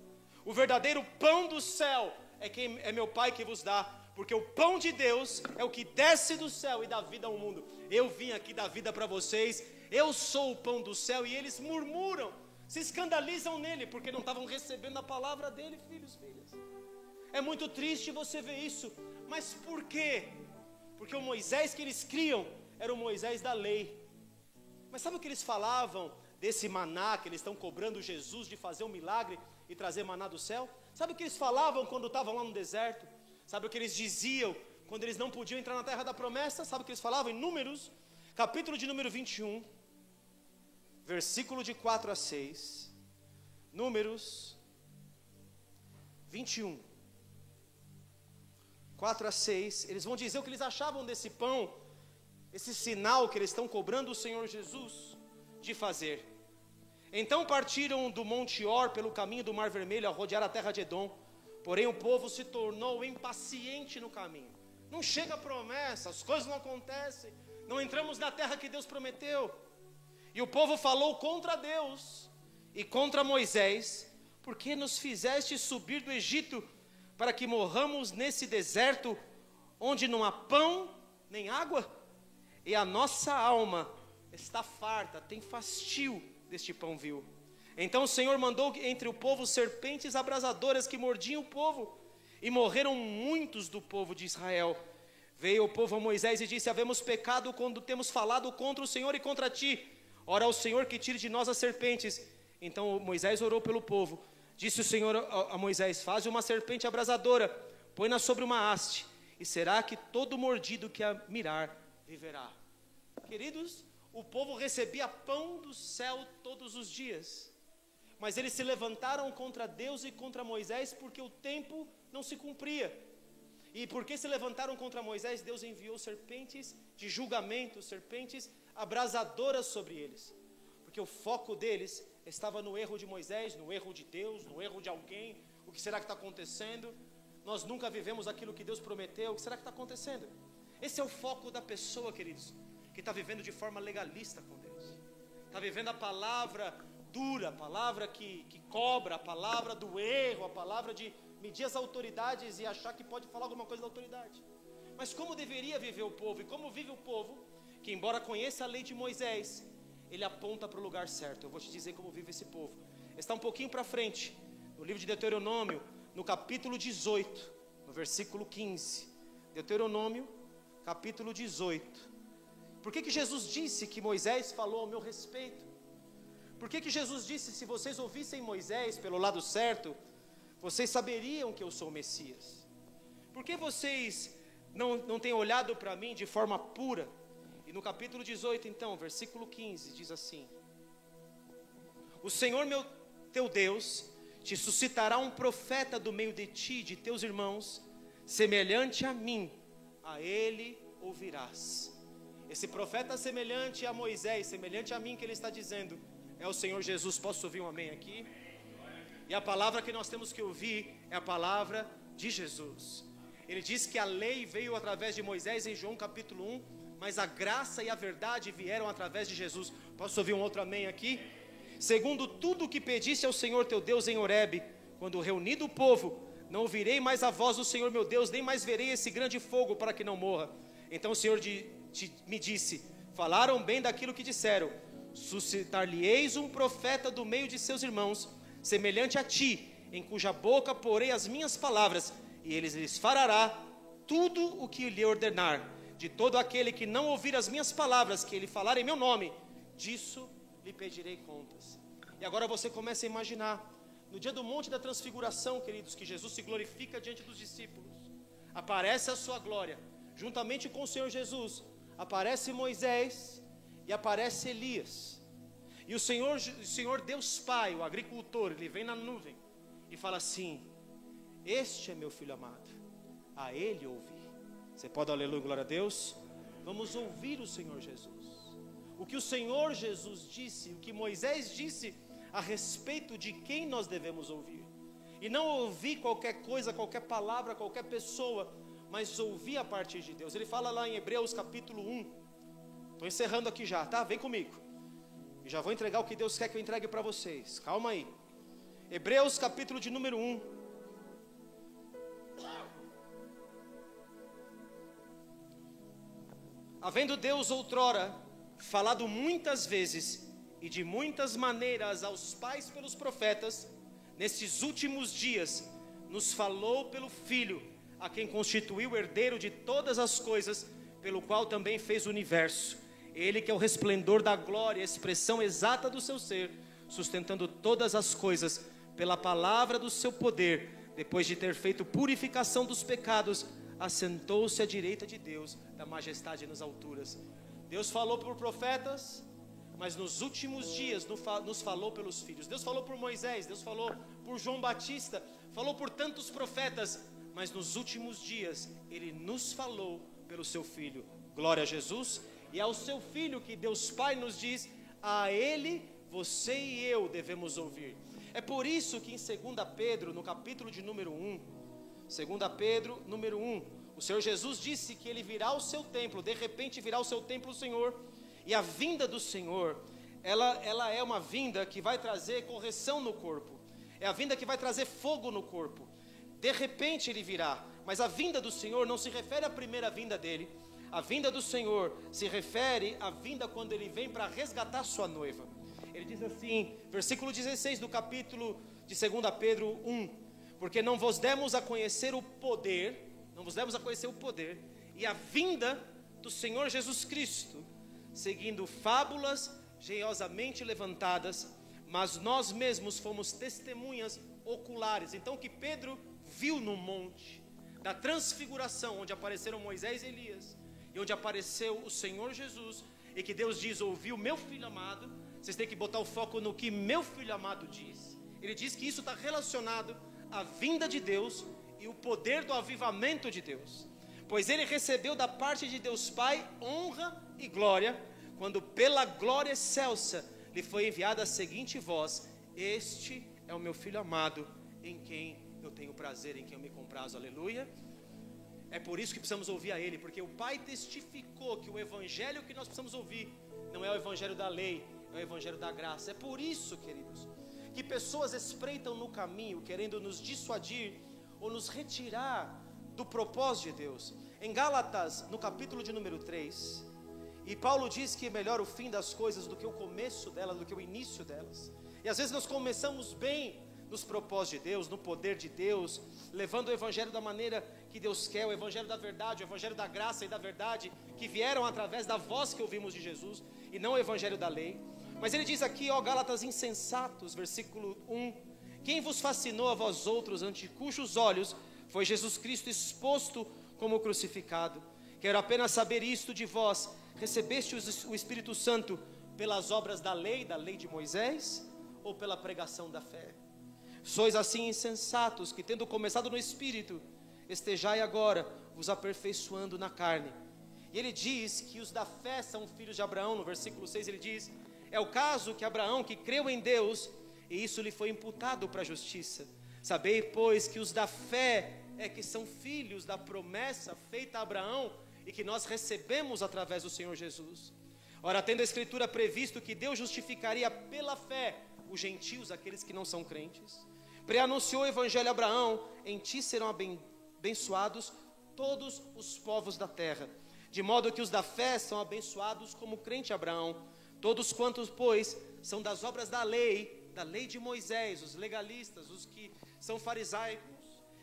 O verdadeiro pão do céu é meu Pai que vos dá, porque o pão de Deus é o que desce do céu e dá vida ao mundo. Eu vim aqui dar vida para vocês, eu sou o pão do céu. E eles murmuram, se escandalizam nele, porque não estavam recebendo a palavra dele, filhos, filhas. É muito triste você ver isso, mas por quê? Porque o Moisés que eles criam era o Moisés da lei. Mas sabe o que eles falavam desse maná, que eles estão cobrando Jesus de fazer um milagre e trazer maná do céu? Sabe o que eles falavam quando estavam lá no deserto? Sabe o que eles diziam quando eles não podiam entrar na terra da promessa? Sabe o que eles falavam? Em Números, capítulo de número 21, versículo de 4 a 6. Números 21, 4 a 6. Eles vão dizer o que eles achavam desse pão, esse sinal que eles estão cobrando o Senhor Jesus de fazer. Então partiram do Monte Or pelo caminho do Mar Vermelho a rodear a terra de Edom. Porém o povo se tornou impaciente no caminho. Não chega a promessa, as coisas não acontecem, não entramos na terra que Deus prometeu. E o povo falou contra Deus e contra Moisés: por que nos fizeste subir do Egito para que morramos nesse deserto, onde não há pão nem água? E a nossa alma está farta, tem fastio deste pão vil. Então o Senhor mandou entre o povo serpentes abrasadoras que mordiam o povo, e morreram muitos do povo de Israel. Veio o povo a Moisés e disse: havemos pecado quando temos falado contra o Senhor e contra ti. Ora ao Senhor que tire de nós as serpentes. Então Moisés orou pelo povo. Disse o Senhor a Moisés: faze uma serpente abrasadora, põe-na sobre uma haste, e será que todo mordido que a mirar viverá. Queridos, o povo recebia pão do céu todos os dias, mas eles se levantaram contra Deus e contra Moisés porque o tempo não se cumpria. E porque se levantaram contra Moisés, Deus enviou serpentes de julgamento, serpentes abrasadoras sobre eles, porque o foco deles estava no erro de Moisés, no erro de Deus, no erro de alguém. O que será que está acontecendo? Nós nunca vivemos aquilo que Deus prometeu. O que será que está acontecendo? Esse é o foco da pessoa, queridos, que está vivendo de forma legalista com Deus, está vivendo a palavra dura, a palavra que cobra, a palavra do erro, a palavra de medir as autoridades e achar que pode falar alguma coisa da autoridade. Mas como deveria viver o povo, e como vive o povo, que embora conheça a lei de Moisés, ele aponta para o lugar certo. Eu vou te dizer como vive esse povo. Está um pouquinho para frente, no livro de Deuteronômio, no capítulo 18, no versículo 15. Deuteronômio, capítulo 18. Por que Jesus disse que Moisés falou ao meu respeito? Por que Jesus disse: se vocês ouvissem Moisés pelo lado certo, vocês saberiam que eu sou o Messias. Por que vocês não têm olhado para mim de forma pura? E no capítulo 18, então, versículo 15, diz assim: o Senhor teu Deus te suscitará um profeta do meio de ti, de teus irmãos, semelhante a mim, a ele ouvirás. Esse profeta semelhante a Moisés, semelhante a mim, que ele está dizendo, é o Senhor Jesus. Posso ouvir um amém aqui? E a palavra que nós temos que ouvir é a palavra de Jesus. Ele diz que a lei veio através de Moisés em João capítulo 1, mas a graça e a verdade vieram através de Jesus. Posso ouvir um outro amém aqui? Segundo tudo o que pediste ao Senhor teu Deus em Horebe, quando reunido o povo, não ouvirei mais a voz do Senhor meu Deus, nem mais verei esse grande fogo para que não morra. Então o Senhor me disse: falaram bem daquilo que disseram, suscitar-lhe-eis um profeta do meio de seus irmãos, semelhante a ti, em cuja boca porei as minhas palavras, e ele lhes fará tudo o que lhe ordenar. De todo aquele que não ouvir as minhas palavras, que ele falar em meu nome, disso lhe pedirei contas. E agora você começa a imaginar, no dia do Monte da Transfiguração, queridos, que Jesus se glorifica diante dos discípulos, aparece a sua glória, juntamente com o Senhor Jesus, aparece Moisés e aparece Elias. E o Senhor Deus Pai, o agricultor, ele vem na nuvem e fala assim: este é meu filho amado, a ele ouvi. Você pode, aleluia, glória a Deus? Vamos ouvir o Senhor Jesus. O que o Senhor Jesus disse, o que Moisés disse a respeito de quem nós devemos ouvir. E não ouvir qualquer coisa, qualquer palavra, qualquer pessoa, mas ouvir a partir de Deus. Ele fala lá em Hebreus capítulo 1. Estou encerrando aqui já, tá? Vem comigo. E já vou entregar o que Deus quer que eu entregue para vocês. Calma aí. Hebreus capítulo de número 1. Havendo Deus outrora falado muitas vezes e de muitas maneiras aos pais pelos profetas, nesses últimos dias nos falou pelo Filho, a quem constituiu o herdeiro de todas as coisas, pelo qual também fez o universo. Ele que é o resplendor da glória, a expressão exata do seu ser, sustentando todas as coisas pela palavra do seu poder, depois de ter feito purificação dos pecados, assentou-se à direita de Deus, da majestade nas alturas. Deus falou por profetas, mas nos últimos dias nos falou pelos filhos. Deus falou por Moisés, Deus falou por João Batista, falou por tantos profetas, mas nos últimos dias Ele nos falou pelo seu Filho. Glória a Jesus. E ao seu Filho que Deus Pai nos diz: a Ele você e eu devemos ouvir. É por isso que em 2 Pedro, no capítulo de número 1, 2 Pedro, número 1, o Senhor Jesus disse que Ele virá ao seu templo, de repente virá ao seu templo o Senhor, e a vinda do Senhor, ela é uma vinda que vai trazer correção no corpo, é a vinda que vai trazer fogo no corpo. De repente Ele virá, mas a vinda do Senhor não se refere à primeira vinda dEle, a vinda do Senhor se refere à vinda quando Ele vem para resgatar sua noiva. Ele diz assim, versículo 16 do capítulo de 2 Pedro 1, porque não vos demos a conhecer o poder, e a vinda do Senhor Jesus Cristo, seguindo fábulas geniosamente levantadas, mas nós mesmos fomos testemunhas oculares. Então o que Pedro viu no monte da transfiguração, onde apareceram Moisés e Elias, e onde apareceu o Senhor Jesus, e que Deus diz: ouviu meu filho amado. Vocês têm que botar o foco no que meu filho amado diz. Ele diz que isso está relacionado à vinda de Deus e o poder do avivamento de Deus, pois ele recebeu da parte de Deus Pai honra e glória, quando pela glória excelsa lhe foi enviada a seguinte voz: este é o meu filho amado, em quem eu tenho prazer, em quem eu me comprazo. Aleluia. É por isso que precisamos ouvir a Ele, porque o Pai testificou que o evangelho que nós precisamos ouvir não é o evangelho da lei, é o evangelho da graça. É por isso, queridos, que pessoas espreitam no caminho querendo nos dissuadir ou nos retirar do propósito de Deus. Em Gálatas, no capítulo de número 3, e Paulo diz que é melhor o fim das coisas do que o começo delas, do que o início delas. E às vezes nós começamos bem nos propósitos de Deus, no poder de Deus, levando o evangelho da maneira que Deus quer, o evangelho da verdade, o evangelho da graça e da verdade, que vieram através da voz que ouvimos de Jesus, e não o evangelho da lei. Mas ele diz aqui, ó, Gálatas insensatos, versículo 1, Quem vos fascinou a vós outros, ante cujos olhos foi Jesus Cristo exposto como crucificado? Quero apenas saber isto de vós: recebeste o Espírito Santo pelas obras da lei de Moisés, ou pela pregação da fé? Sois assim insensatos, que tendo começado no Espírito, estejai agora vos aperfeiçoando na carne. E ele diz que os da fé são filhos de Abraão. No versículo 6 ele diz: é o caso que Abraão, que creu em Deus, e isso lhe foi imputado para a justiça. Sabei, pois, que os da fé é que são filhos da promessa feita a Abraão, e que nós recebemos através do Senhor Jesus. Ora, tendo a Escritura previsto que Deus justificaria pela fé os gentios, aqueles que não são crentes, preanunciou o Evangelho a Abraão: em ti serão abençoados todos os povos da terra. De modo que os da fé são abençoados como crente Abraão. Todos quantos, pois, são das obras da lei de Moisés, os legalistas, os que são farisaicos,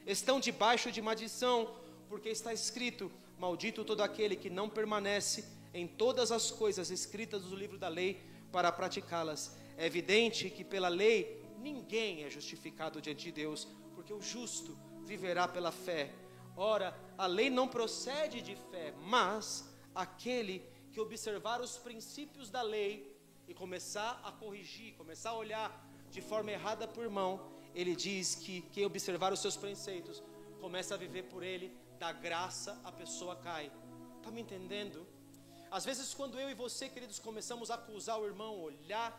estão debaixo de maldição, porque está escrito: maldito todo aquele que não permanece em todas as coisas escritas no livro da lei para praticá-las. É evidente que pela lei ninguém é justificado diante de Deus, porque o justo viverá pela fé. Ora, a lei não procede de fé, mas aquele que observar os princípios da lei e começar a corrigir, começar a olhar de forma errada para o irmão, ele diz que quem observar os seus preceitos começa a viver por ele, da graça a pessoa cai. Está me entendendo? Às vezes, quando eu e você, queridos, começamos a acusar o irmão, olhar,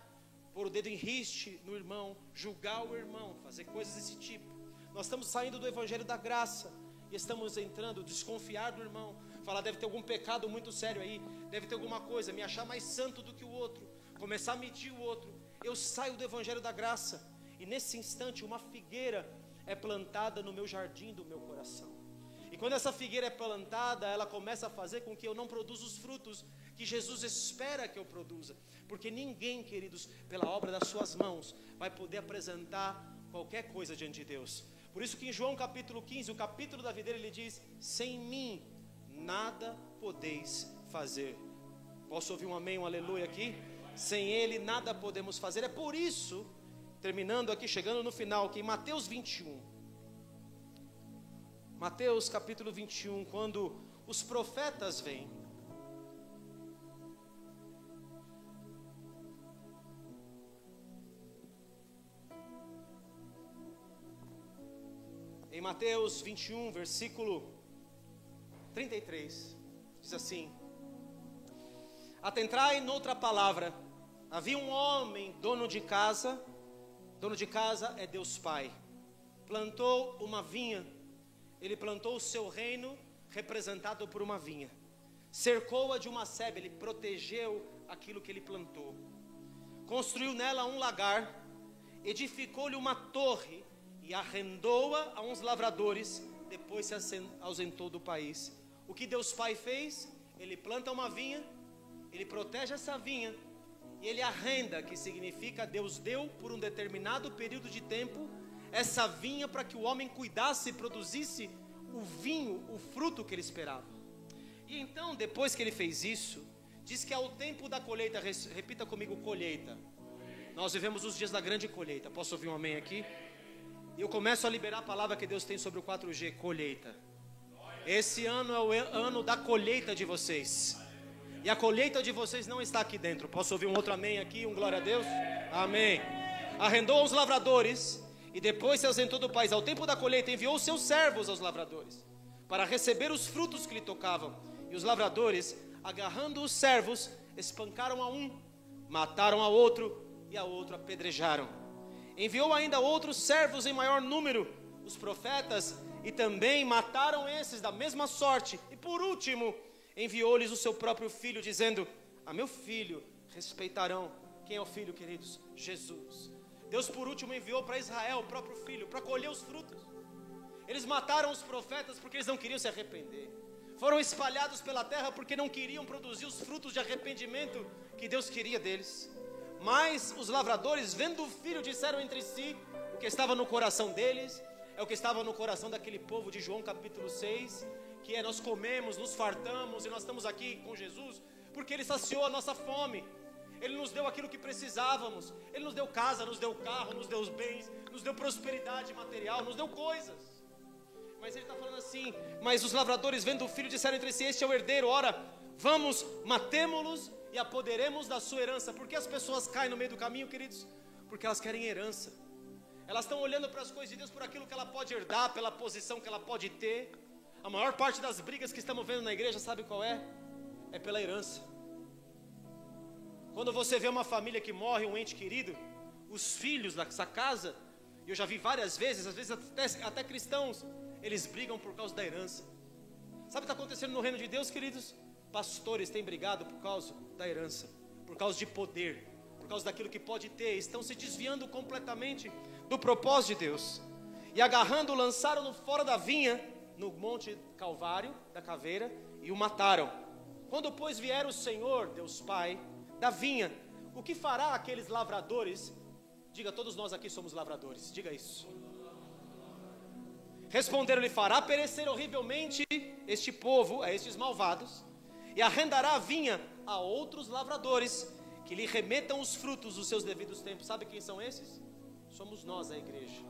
pôr o dedo em riste no irmão, julgar o irmão, fazer coisas desse tipo, nós estamos saindo do evangelho da graça e estamos entrando, desconfiar do irmão, falar: deve ter algum pecado muito sério aí, deve ter alguma coisa, me achar mais santo do que o outro, começar a medir o outro. Eu saio do evangelho da graça, e nesse instante uma figueira é plantada no meu jardim do meu coração. E quando essa figueira é plantada, ela começa a fazer com que eu não produza os frutos que Jesus espera que eu produza. Porque ninguém, queridos, pela obra das suas mãos, vai poder apresentar qualquer coisa diante de Deus. Por isso que em João capítulo 15, o capítulo da videira, ele diz: sem mim nada podeis fazer. Posso ouvir um amém, um aleluia aqui? Sem ele nada podemos fazer. É por isso, terminando aqui, chegando no final, que em Mateus 21, Mateus capítulo 21, quando os profetas vêm, em Mateus 21, versículo 33, diz assim: atentrai noutra palavra. Havia um homem, dono de casa é Deus Pai, plantou uma vinha. Ele plantou o seu reino representado por uma vinha, cercou-a de uma sebe, ele protegeu aquilo que ele plantou, construiu nela um lagar, edificou-lhe uma torre e arrendou-a a uns lavradores, depois se ausentou do país. O que Deus Pai fez? Ele planta uma vinha, ele protege essa vinha e ele arrenda, que significa Deus deu por um determinado período de tempo essa vinha para que o homem cuidasse e produzisse o vinho, o fruto que ele esperava. E então, depois que ele fez isso, diz que ao tempo da colheita, repita comigo: colheita. Nós vivemos os dias da grande colheita. Posso ouvir um amém aqui? E eu começo a liberar a palavra que Deus tem sobre o 4G, colheita. Esse ano é o ano da colheita de vocês. E a colheita de vocês não está aqui dentro. Posso ouvir um outro amém aqui? Um glória a Deus? Amém. Arrendou aos lavradores e depois se ausentou do país. Ao tempo da colheita enviou os seus servos aos lavradores para receber os frutos que lhe tocavam. E os lavradores, agarrando os servos, espancaram a um, mataram a outro e a outro apedrejaram. Enviou ainda outros servos em maior número, os profetas, e também mataram esses da mesma sorte. E por último, enviou-lhes o seu próprio filho, dizendo: a meu filho respeitarão. Quem é o filho, queridos? Jesus. Deus por último enviou para Israel o próprio filho, para colher os frutos. Eles mataram os profetas porque eles não queriam se arrepender. Foram espalhados pela terra porque não queriam produzir os frutos de arrependimento que Deus queria deles. Mas os lavradores, vendo o filho, disseram entre si: o que estava no coração deles é o que estava no coração daquele povo de João capítulo 6, que é: nós comemos, nos fartamos e nós estamos aqui com Jesus porque Ele saciou a nossa fome. Ele nos deu aquilo que precisávamos. Ele nos deu casa, nos deu carro, nos deu bens, nos deu prosperidade material, nos deu coisas. Mas ele está falando assim: mas os lavradores, vendo o filho, disseram entre si: este é o herdeiro, ora, vamos, matemo-los e apoderemos da sua herança. Por que as pessoas caem no meio do caminho, queridos? Porque elas querem herança. Elas estão olhando para as coisas de Deus por aquilo que ela pode herdar, pela posição que ela pode ter. A maior parte das brigas que estamos vendo na igreja, sabe qual é? É pela herança. Quando você vê uma família que morre, um ente querido, os filhos dessa casa, eu já vi várias vezes, às vezes até cristãos, eles brigam por causa da herança. Sabe o que está acontecendo no reino de Deus, queridos? Pastores têm brigado por causa da herança, por causa de poder, por causa daquilo que pode ter. Estão se desviando completamente do propósito de Deus. E agarrando, lançaram-no fora da vinha, no monte Calvário, da caveira, e o mataram. Quando, pois, vier o Senhor, Deus Pai, da vinha, o que fará aqueles lavradores? Diga, todos nós aqui somos lavradores, diga isso. Responderam-lhe: fará perecer horrivelmente este povo, a estes malvados, e arrendará a vinha a outros lavradores, que lhe remetam os frutos dos seus devidos tempos. Sabe quem são esses? Somos nós, a igreja.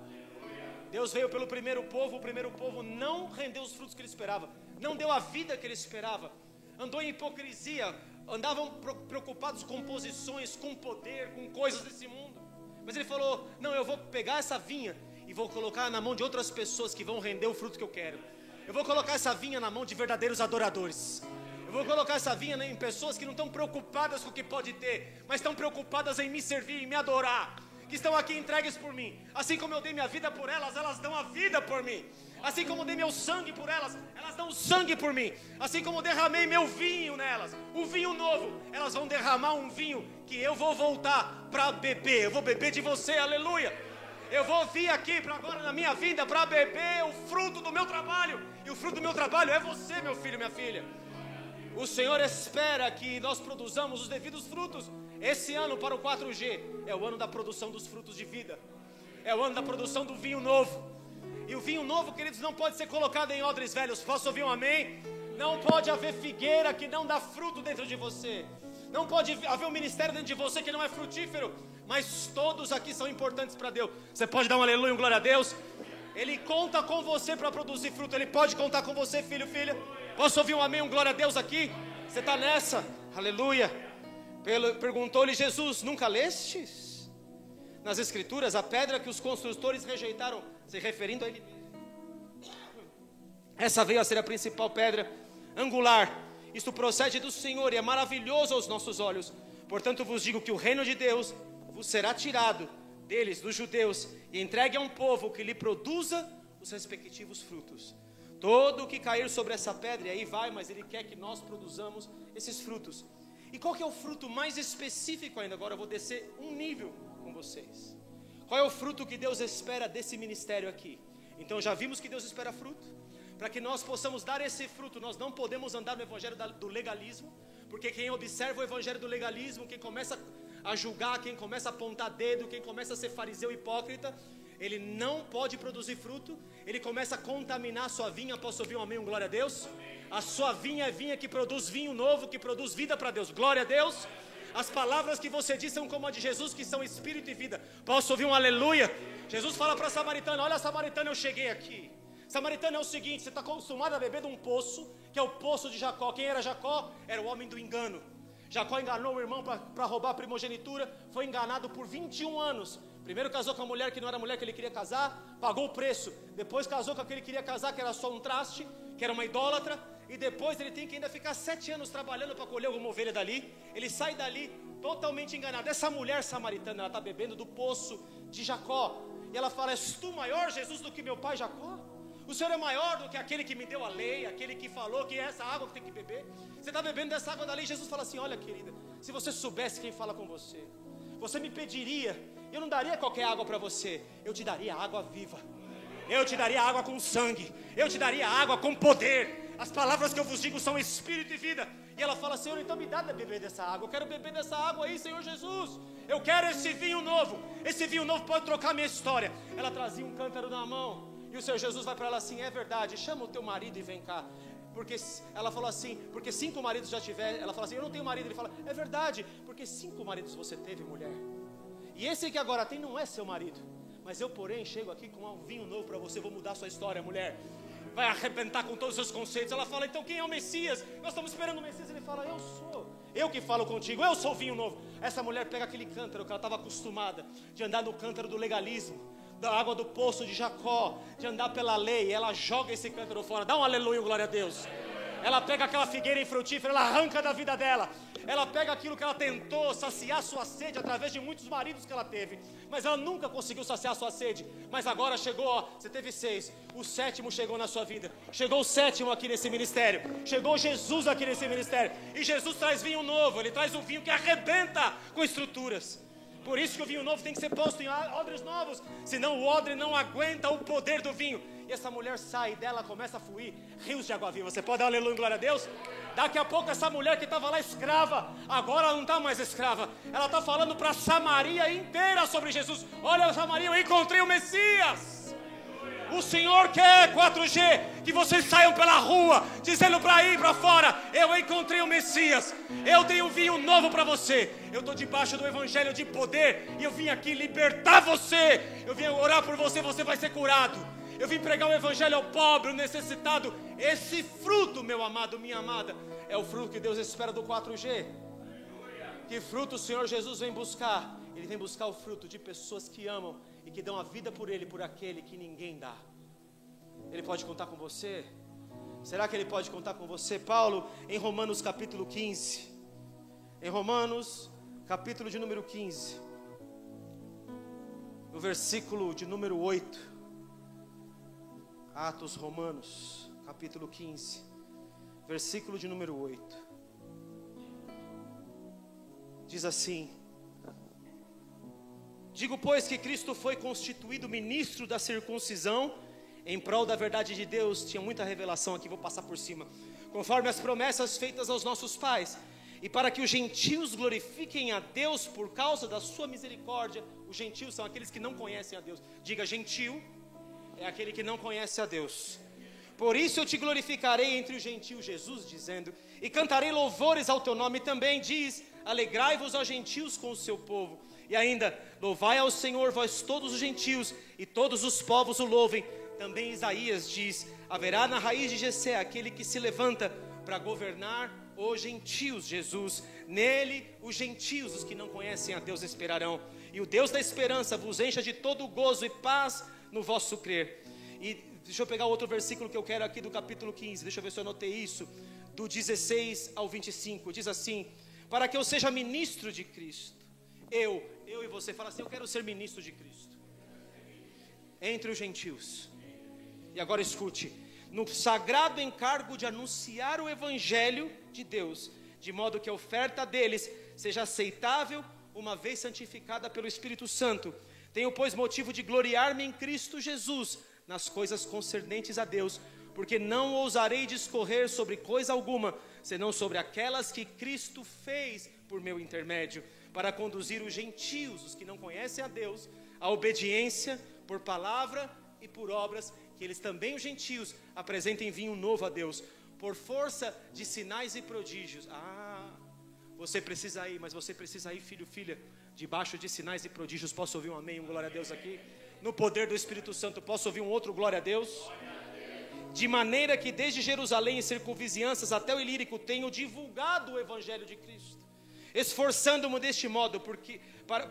Deus veio pelo primeiro povo, o primeiro povo não rendeu os frutos que ele esperava, não deu a vida que ele esperava, andou em hipocrisia, andavam preocupados com posições, com poder, com coisas desse mundo. Mas ele falou: não, eu vou pegar essa vinha e vou colocar na mão de outras pessoas que vão render o fruto que eu quero. Eu vou colocar essa vinha na mão de verdadeiros adoradores. Eu vou colocar essa vinha em pessoas que não estão preocupadas com o que pode ter, mas estão preocupadas em me servir, em me adorar, que estão aqui entregues por mim. Assim como eu dei minha vida por elas, elas dão a vida por mim. Assim como eu dei meu sangue por elas, elas dão sangue por mim. Assim como eu derramei meu vinho nelas, um vinho novo, elas vão derramar um vinho que eu vou voltar para beber. Eu vou beber de você, aleluia. Eu vou vir aqui para agora na minha vida para beber o fruto do meu trabalho. E o fruto do meu trabalho é você, meu filho, minha filha. O Senhor espera que nós produzamos os devidos frutos. Esse ano para o 4G é o ano da produção dos frutos de vida. É o ano da produção do vinho novo. E o vinho novo, queridos, não pode ser colocado em odres velhos. Posso ouvir um amém? Não pode haver figueira que não dá fruto dentro de você. Não pode haver um ministério dentro de você que não é frutífero. Mas todos aqui são importantes para Deus. Você pode dar um aleluia, um glória a Deus? Ele conta com você para produzir fruto. Ele pode contar com você, filho, filha. Posso ouvir um amém, um glória a Deus aqui? Você está nessa? Aleluia. Perguntou-lhe Jesus: nunca lestes nas escrituras a pedra que os construtores rejeitaram, se referindo a ele mesmo? Essa veio a ser a principal pedra angular. Isto procede do Senhor e é maravilhoso aos nossos olhos. Portanto vos digo que o reino de Deus vos será tirado deles, dos judeus, e entregue a um povo que lhe produza os respectivos frutos. Todo o que cair sobre essa pedra, e aí vai, mas ele quer que nós produzamos esses frutos. E qual que é o fruto mais específico ainda? Agora eu vou descer um nível com vocês. Qual é o fruto que Deus espera desse ministério aqui? Então já vimos que Deus espera fruto. Para que nós possamos dar esse fruto, nós não podemos andar no evangelho do legalismo, porque quem observa o evangelho do legalismo, quem começa a julgar, quem começa a apontar dedo, quem começa a ser fariseu hipócrita, ele não pode produzir fruto, ele começa a contaminar a sua vinha. Posso ouvir um amém, um glória a Deus? A sua vinha é vinha que produz vinho novo, que produz vida para Deus, glória a Deus. As palavras que você diz são como a de Jesus, que são espírito e vida. Posso ouvir um aleluia? Jesus fala para a samaritana: olha, samaritana, eu cheguei aqui. Samaritana, é o seguinte, você está acostumado a beber de um poço, que é o poço de Jacó. Quem era Jacó? Era o homem do engano. Jacó enganou o irmão para roubar a primogenitura, foi enganado por 21 anos. Primeiro casou com a mulher que não era a mulher que ele queria casar, pagou o preço. Depois casou com a que ele queria casar, que era só um traste, que era uma idólatra. E depois ele tem que ainda ficar 7 anos trabalhando para colher alguma ovelha dali. Ele sai dali totalmente enganado. Essa mulher samaritana, ela está bebendo do poço de Jacó. E ela fala: és tu maior, Jesus, do que meu pai Jacó? O Senhor é maior do que aquele que me deu a lei, aquele que falou que é essa água que tem que beber. Você está bebendo dessa água da lei. Jesus fala assim: olha, querida, se você soubesse quem fala com você, você me pediria, eu não daria qualquer água para você, eu te daria água viva, eu te daria água com sangue, eu te daria água com poder. As palavras que eu vos digo são espírito e vida. E ela fala: Senhor, então me dá de beber dessa água, eu quero beber dessa água aí, Senhor Jesus. Eu quero esse vinho novo, esse vinho novo pode trocar minha história. Ela trazia um cântaro na mão, e o Senhor Jesus vai para ela assim: é verdade, chama o teu marido e vem cá. porque ela falou assim, porque 5 maridos já tiver. Ela fala assim, eu não tenho marido. Ele fala, é verdade, porque 5 maridos você teve, mulher. E esse que agora tem não é seu marido. Mas eu, porém, chego aqui com um vinho novo para você. Vou mudar a sua história, mulher. Vai arrebentar com todos os seus conceitos. Ela fala, então quem é o Messias? Nós estamos esperando o Messias. Ele fala, eu sou. Eu que falo contigo, eu sou o vinho novo. Essa mulher pega aquele cântaro que ela estava acostumada de andar no cântaro do legalismo, da água do poço de Jacó, de andar pela lei. Ela joga esse cântaro fora. Dá um aleluia, glória a Deus. Ela pega aquela figueira infrutífera, ela arranca da vida dela. Ela pega aquilo que ela tentou saciar sua sede através de muitos maridos que ela teve, mas ela nunca conseguiu saciar sua sede. Mas agora chegou, ó, você teve 6, o 7º chegou na sua vida. Chegou o 7º aqui nesse ministério. Chegou Jesus aqui nesse ministério. E Jesus traz vinho novo, ele traz um vinho que arrebenta com estruturas. Por isso que o vinho novo tem que ser posto em odres novos, senão o odre não aguenta o poder do vinho. E essa mulher sai, e dela começa a fluir rios de água viva. Você pode dar um aleluia, glória a Deus? Daqui a pouco essa mulher que estava lá escrava, agora ela não está mais escrava. Ela está falando para Samaria inteira sobre Jesus. Olha, Samaria, eu encontrei o Messias. O Senhor quer 4G, que vocês saiam pela rua, dizendo para ir para fora, eu encontrei o Messias, eu tenho um vinho novo para você. Eu estou debaixo do evangelho de poder, e eu vim aqui libertar você. Eu vim orar por você, você vai ser curado. Eu vim pregar o evangelho ao pobre, ao necessitado. Esse fruto, meu amado, minha amada, é o fruto que Deus espera do 4G. Que fruto o Senhor Jesus vem buscar? Ele vem buscar o fruto de pessoas que amam e que dão a vida por Ele, por aquele que ninguém dá. Ele pode contar com você? Será que Ele pode contar com você? Paulo, em Romanos capítulo 15, em Romanos capítulo de número 15, no versículo de número 8, Atos Romanos capítulo 15, versículo de número 8, diz assim: digo, pois, que Cristo foi constituído ministro da circuncisão em prol da verdade de Deus. Tinha muita revelação aqui, vou passar por cima. Conforme as promessas feitas aos nossos pais, e para que os gentios glorifiquem a Deus por causa da sua misericórdia. Os gentios são aqueles que não conhecem a Deus. Diga, gentio é aquele que não conhece a Deus. Por isso eu te glorificarei entre os gentios, Jesus dizendo, e cantarei louvores ao teu nome. Também diz, alegrai-vos, aos gentios, com o seu povo. E ainda, louvai ao Senhor, vós todos os gentios, e todos os povos o louvem. Também Isaías diz, haverá na raiz de Jessé aquele que se levanta para governar os gentios, Jesus. Nele os gentios, os que não conhecem a Deus, esperarão. E o Deus da esperança vos encha de todo gozo e paz no vosso crer. E deixa eu pegar outro versículo que eu quero aqui do capítulo 15, deixa eu ver se eu anotei isso, do 16 ao 25, diz assim: para que eu seja ministro de Cristo, eu e você, fala assim, eu quero ser ministro de Cristo entre os gentios. E agora escute, no sagrado encargo de anunciar o evangelho de Deus, de modo que a oferta deles seja aceitável, uma vez santificada pelo Espírito Santo. Tenho, pois, motivo de gloriar-me em Cristo Jesus, nas coisas concernentes a Deus, porque não ousarei discorrer sobre coisa alguma, senão sobre aquelas que Cristo fez por meu intermédio, para conduzir os gentios, os que não conhecem a Deus, à obediência por palavra e por obras, que eles também, os gentios, apresentem vinho novo a Deus, por força de sinais e prodígios. Você precisa ir, mas você precisa ir, filho, filha, debaixo de sinais e prodígios. Posso ouvir um amém, um glória a Deus aqui? No poder do Espírito Santo, posso ouvir um outro glória a Deus? De maneira que desde Jerusalém e circunvizinhanças até o Ilírico tenho divulgado o evangelho de Cristo, esforçando-me deste modo,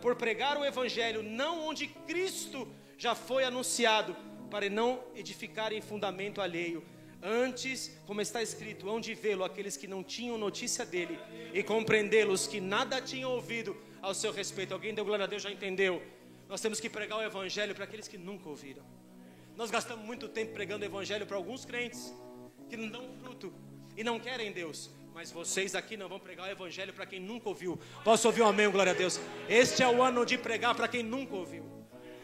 por pregar o evangelho, não onde Cristo já foi anunciado, para não edificar em fundamento alheio. Antes, como está escrito, hão de vê-lo aqueles que não tinham notícia dele, e compreendê-los que nada tinham ouvido ao seu respeito. Alguém deu glória a Deus, já entendeu? Nós temos que pregar o evangelho para aqueles que nunca ouviram. Nós gastamos muito tempo pregando o evangelho para alguns crentes que não dão fruto e não querem Deus. Mas vocês aqui não vão pregar o evangelho para quem nunca ouviu. Posso ouvir um amém, glória a Deus? Este é o ano de pregar para quem nunca ouviu.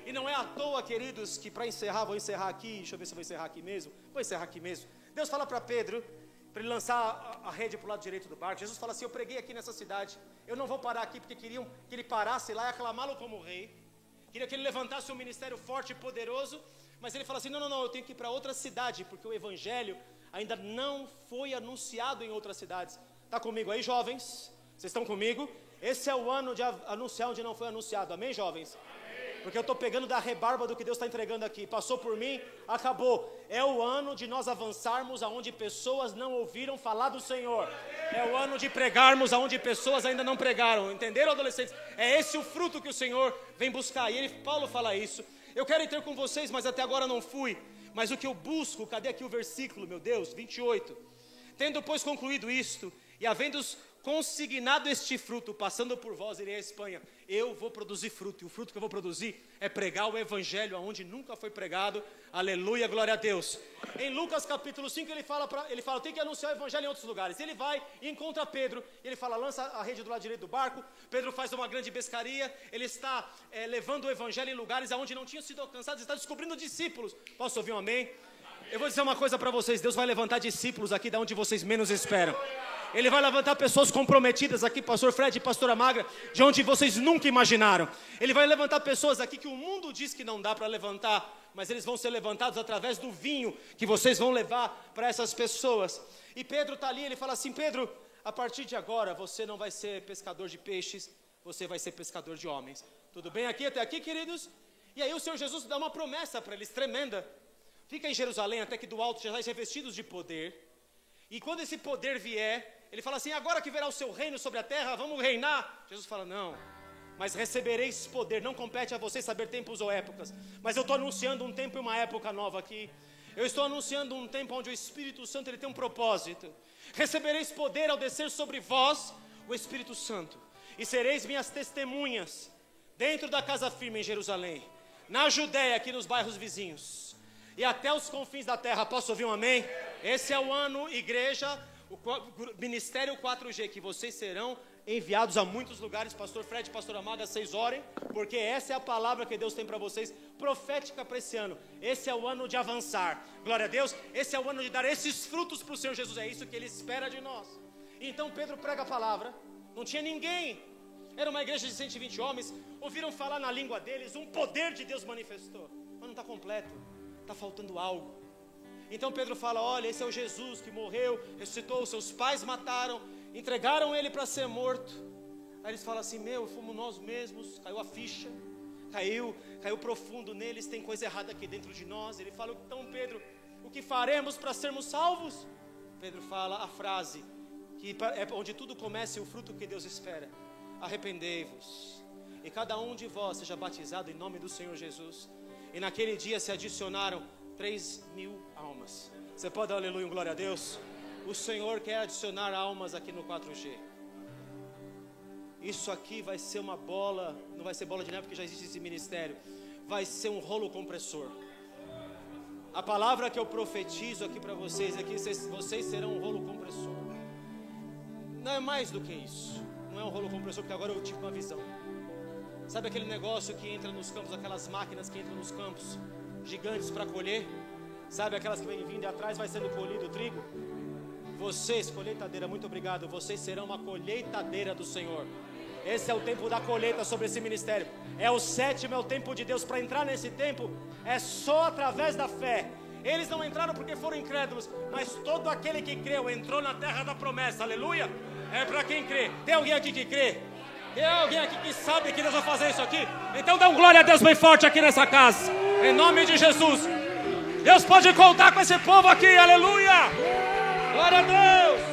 E não é à toa, queridos, que para encerrar, vou encerrar aqui. Deixa eu ver se eu vou encerrar aqui mesmo. Vou encerrar aqui mesmo. Deus fala para Pedro, para ele lançar a rede para o lado direito do barco. Jesus fala assim, eu preguei aqui nessa cidade, eu não vou parar aqui, porque queriam que ele parasse lá e aclamá-lo como rei. Queria que ele levantasse um ministério forte e poderoso. Mas ele fala assim, não, eu tenho que ir para outra cidade, porque o evangelho ainda não foi anunciado em outras cidades. Está comigo aí, jovens? Vocês estão comigo? Esse é o ano de anunciar onde não foi anunciado, amém, jovens? Porque eu estou pegando da rebarba do que Deus está entregando aqui. Passou por mim, acabou. É o ano de nós avançarmos aonde pessoas não ouviram falar do Senhor. É o ano de pregarmos aonde pessoas ainda não pregaram. Entenderam, adolescentes? É esse o fruto que o Senhor vem buscar. E Paulo fala isso. Eu quero ir com vocês, mas até agora não fui. Mas o que eu busco, cadê aqui o versículo, meu Deus? 28. Tendo, pois, concluído isto, e havendo consignado este fruto, passando por vós, irei à Espanha. Eu vou produzir fruto, e o fruto que eu vou produzir é pregar o evangelho aonde nunca foi pregado. Aleluia, glória a Deus. Em Lucas capítulo 5 ele fala, tem que anunciar o evangelho em outros lugares. Ele vai e encontra Pedro, ele fala, lança a rede do lado direito do barco. Pedro faz uma grande pescaria, ele está levando o evangelho em lugares aonde não tinham sido alcançados, está descobrindo discípulos. Posso ouvir um amém? Eu vou dizer uma coisa para vocês, Deus vai levantar discípulos aqui de onde vocês menos esperam. Ele vai levantar pessoas comprometidas aqui, pastor Fred e pastora Magra, de onde vocês nunca imaginaram. Ele vai levantar pessoas aqui que o mundo diz que não dá para levantar, mas eles vão ser levantados através do vinho que vocês vão levar para essas pessoas. E Pedro está ali, ele fala assim, Pedro, a partir de agora você não vai ser pescador de peixes, você vai ser pescador de homens. Tudo bem aqui até aqui, queridos? E aí o Senhor Jesus dá uma promessa para eles, tremenda. Fica em Jerusalém até que do alto sejais revestidos de poder. E quando esse poder vier, ele fala assim, agora que verá o seu reino sobre a terra, vamos reinar. Jesus fala, não, mas recebereis poder, não compete a vocês saber tempos ou épocas, mas eu estou anunciando um tempo e uma época nova aqui. Eu estou anunciando um tempo onde o Espírito Santo ele tem um propósito. Recebereis poder ao descer sobre vós o Espírito Santo, e sereis minhas testemunhas, dentro da casa firme em Jerusalém, na Judéia, aqui nos bairros vizinhos, e até os confins da terra. Posso ouvir um amém? Esse é o ano, igreja, o ministério 4G, que vocês serão enviados a muitos lugares. Pastor Fred, pastora Maga, vocês orem, porque essa é a palavra que Deus tem para vocês, profética para esse ano. Esse é o ano de avançar, glória a Deus. Esse é o ano de dar esses frutos para o Senhor Jesus, é isso que Ele espera de nós. Então Pedro prega a palavra, não tinha ninguém, era uma igreja de 120 homens, ouviram falar na língua deles, um poder de Deus manifestou, mas não está completo, está faltando algo. Então Pedro fala, olha, esse é o Jesus que morreu, ressuscitou, seus pais mataram, entregaram ele para ser morto. Aí eles falam assim, fomos nós mesmos, caiu a ficha, caiu profundo neles, tem coisa errada aqui dentro de nós. Ele fala, então Pedro, o que faremos para sermos salvos? Pedro fala a frase, que é onde tudo começa e o fruto que Deus espera, arrependei-vos, e cada um de vós seja batizado em nome do Senhor Jesus. E naquele dia se adicionaram 3.000 almas. Você pode dar aleluia, glória a Deus? O Senhor quer adicionar almas aqui no 4G. Isso aqui vai ser uma bola, não vai ser bola de neve porque já existe esse ministério, vai ser um rolo compressor. A palavra que eu profetizo aqui para vocês é que vocês serão um rolo compressor. Não é mais do que isso. Não é um rolo compressor, porque agora eu tive uma visão. Sabe aquele negócio que entra nos campos, aquelas máquinas que entram nos campos gigantes para colher? Sabe aquelas que vêm vindo e atrás vai sendo colhido o trigo? Vocês, colheitadeira, muito obrigado, vocês serão uma colheitadeira do Senhor. Esse é o tempo da colheita sobre esse ministério. É o 7º, é o tempo de Deus. Para entrar nesse tempo é só através da fé. Eles não entraram porque foram incrédulos, mas todo aquele que creu entrou na terra da promessa, aleluia. É para quem crê. Tem alguém aqui que crê? Tem alguém aqui que sabe que Deus vai fazer isso aqui? Então dá um glória a Deus bem forte aqui nessa casa, em nome de Jesus. Deus pode contar com esse povo aqui, aleluia. Glória a Deus.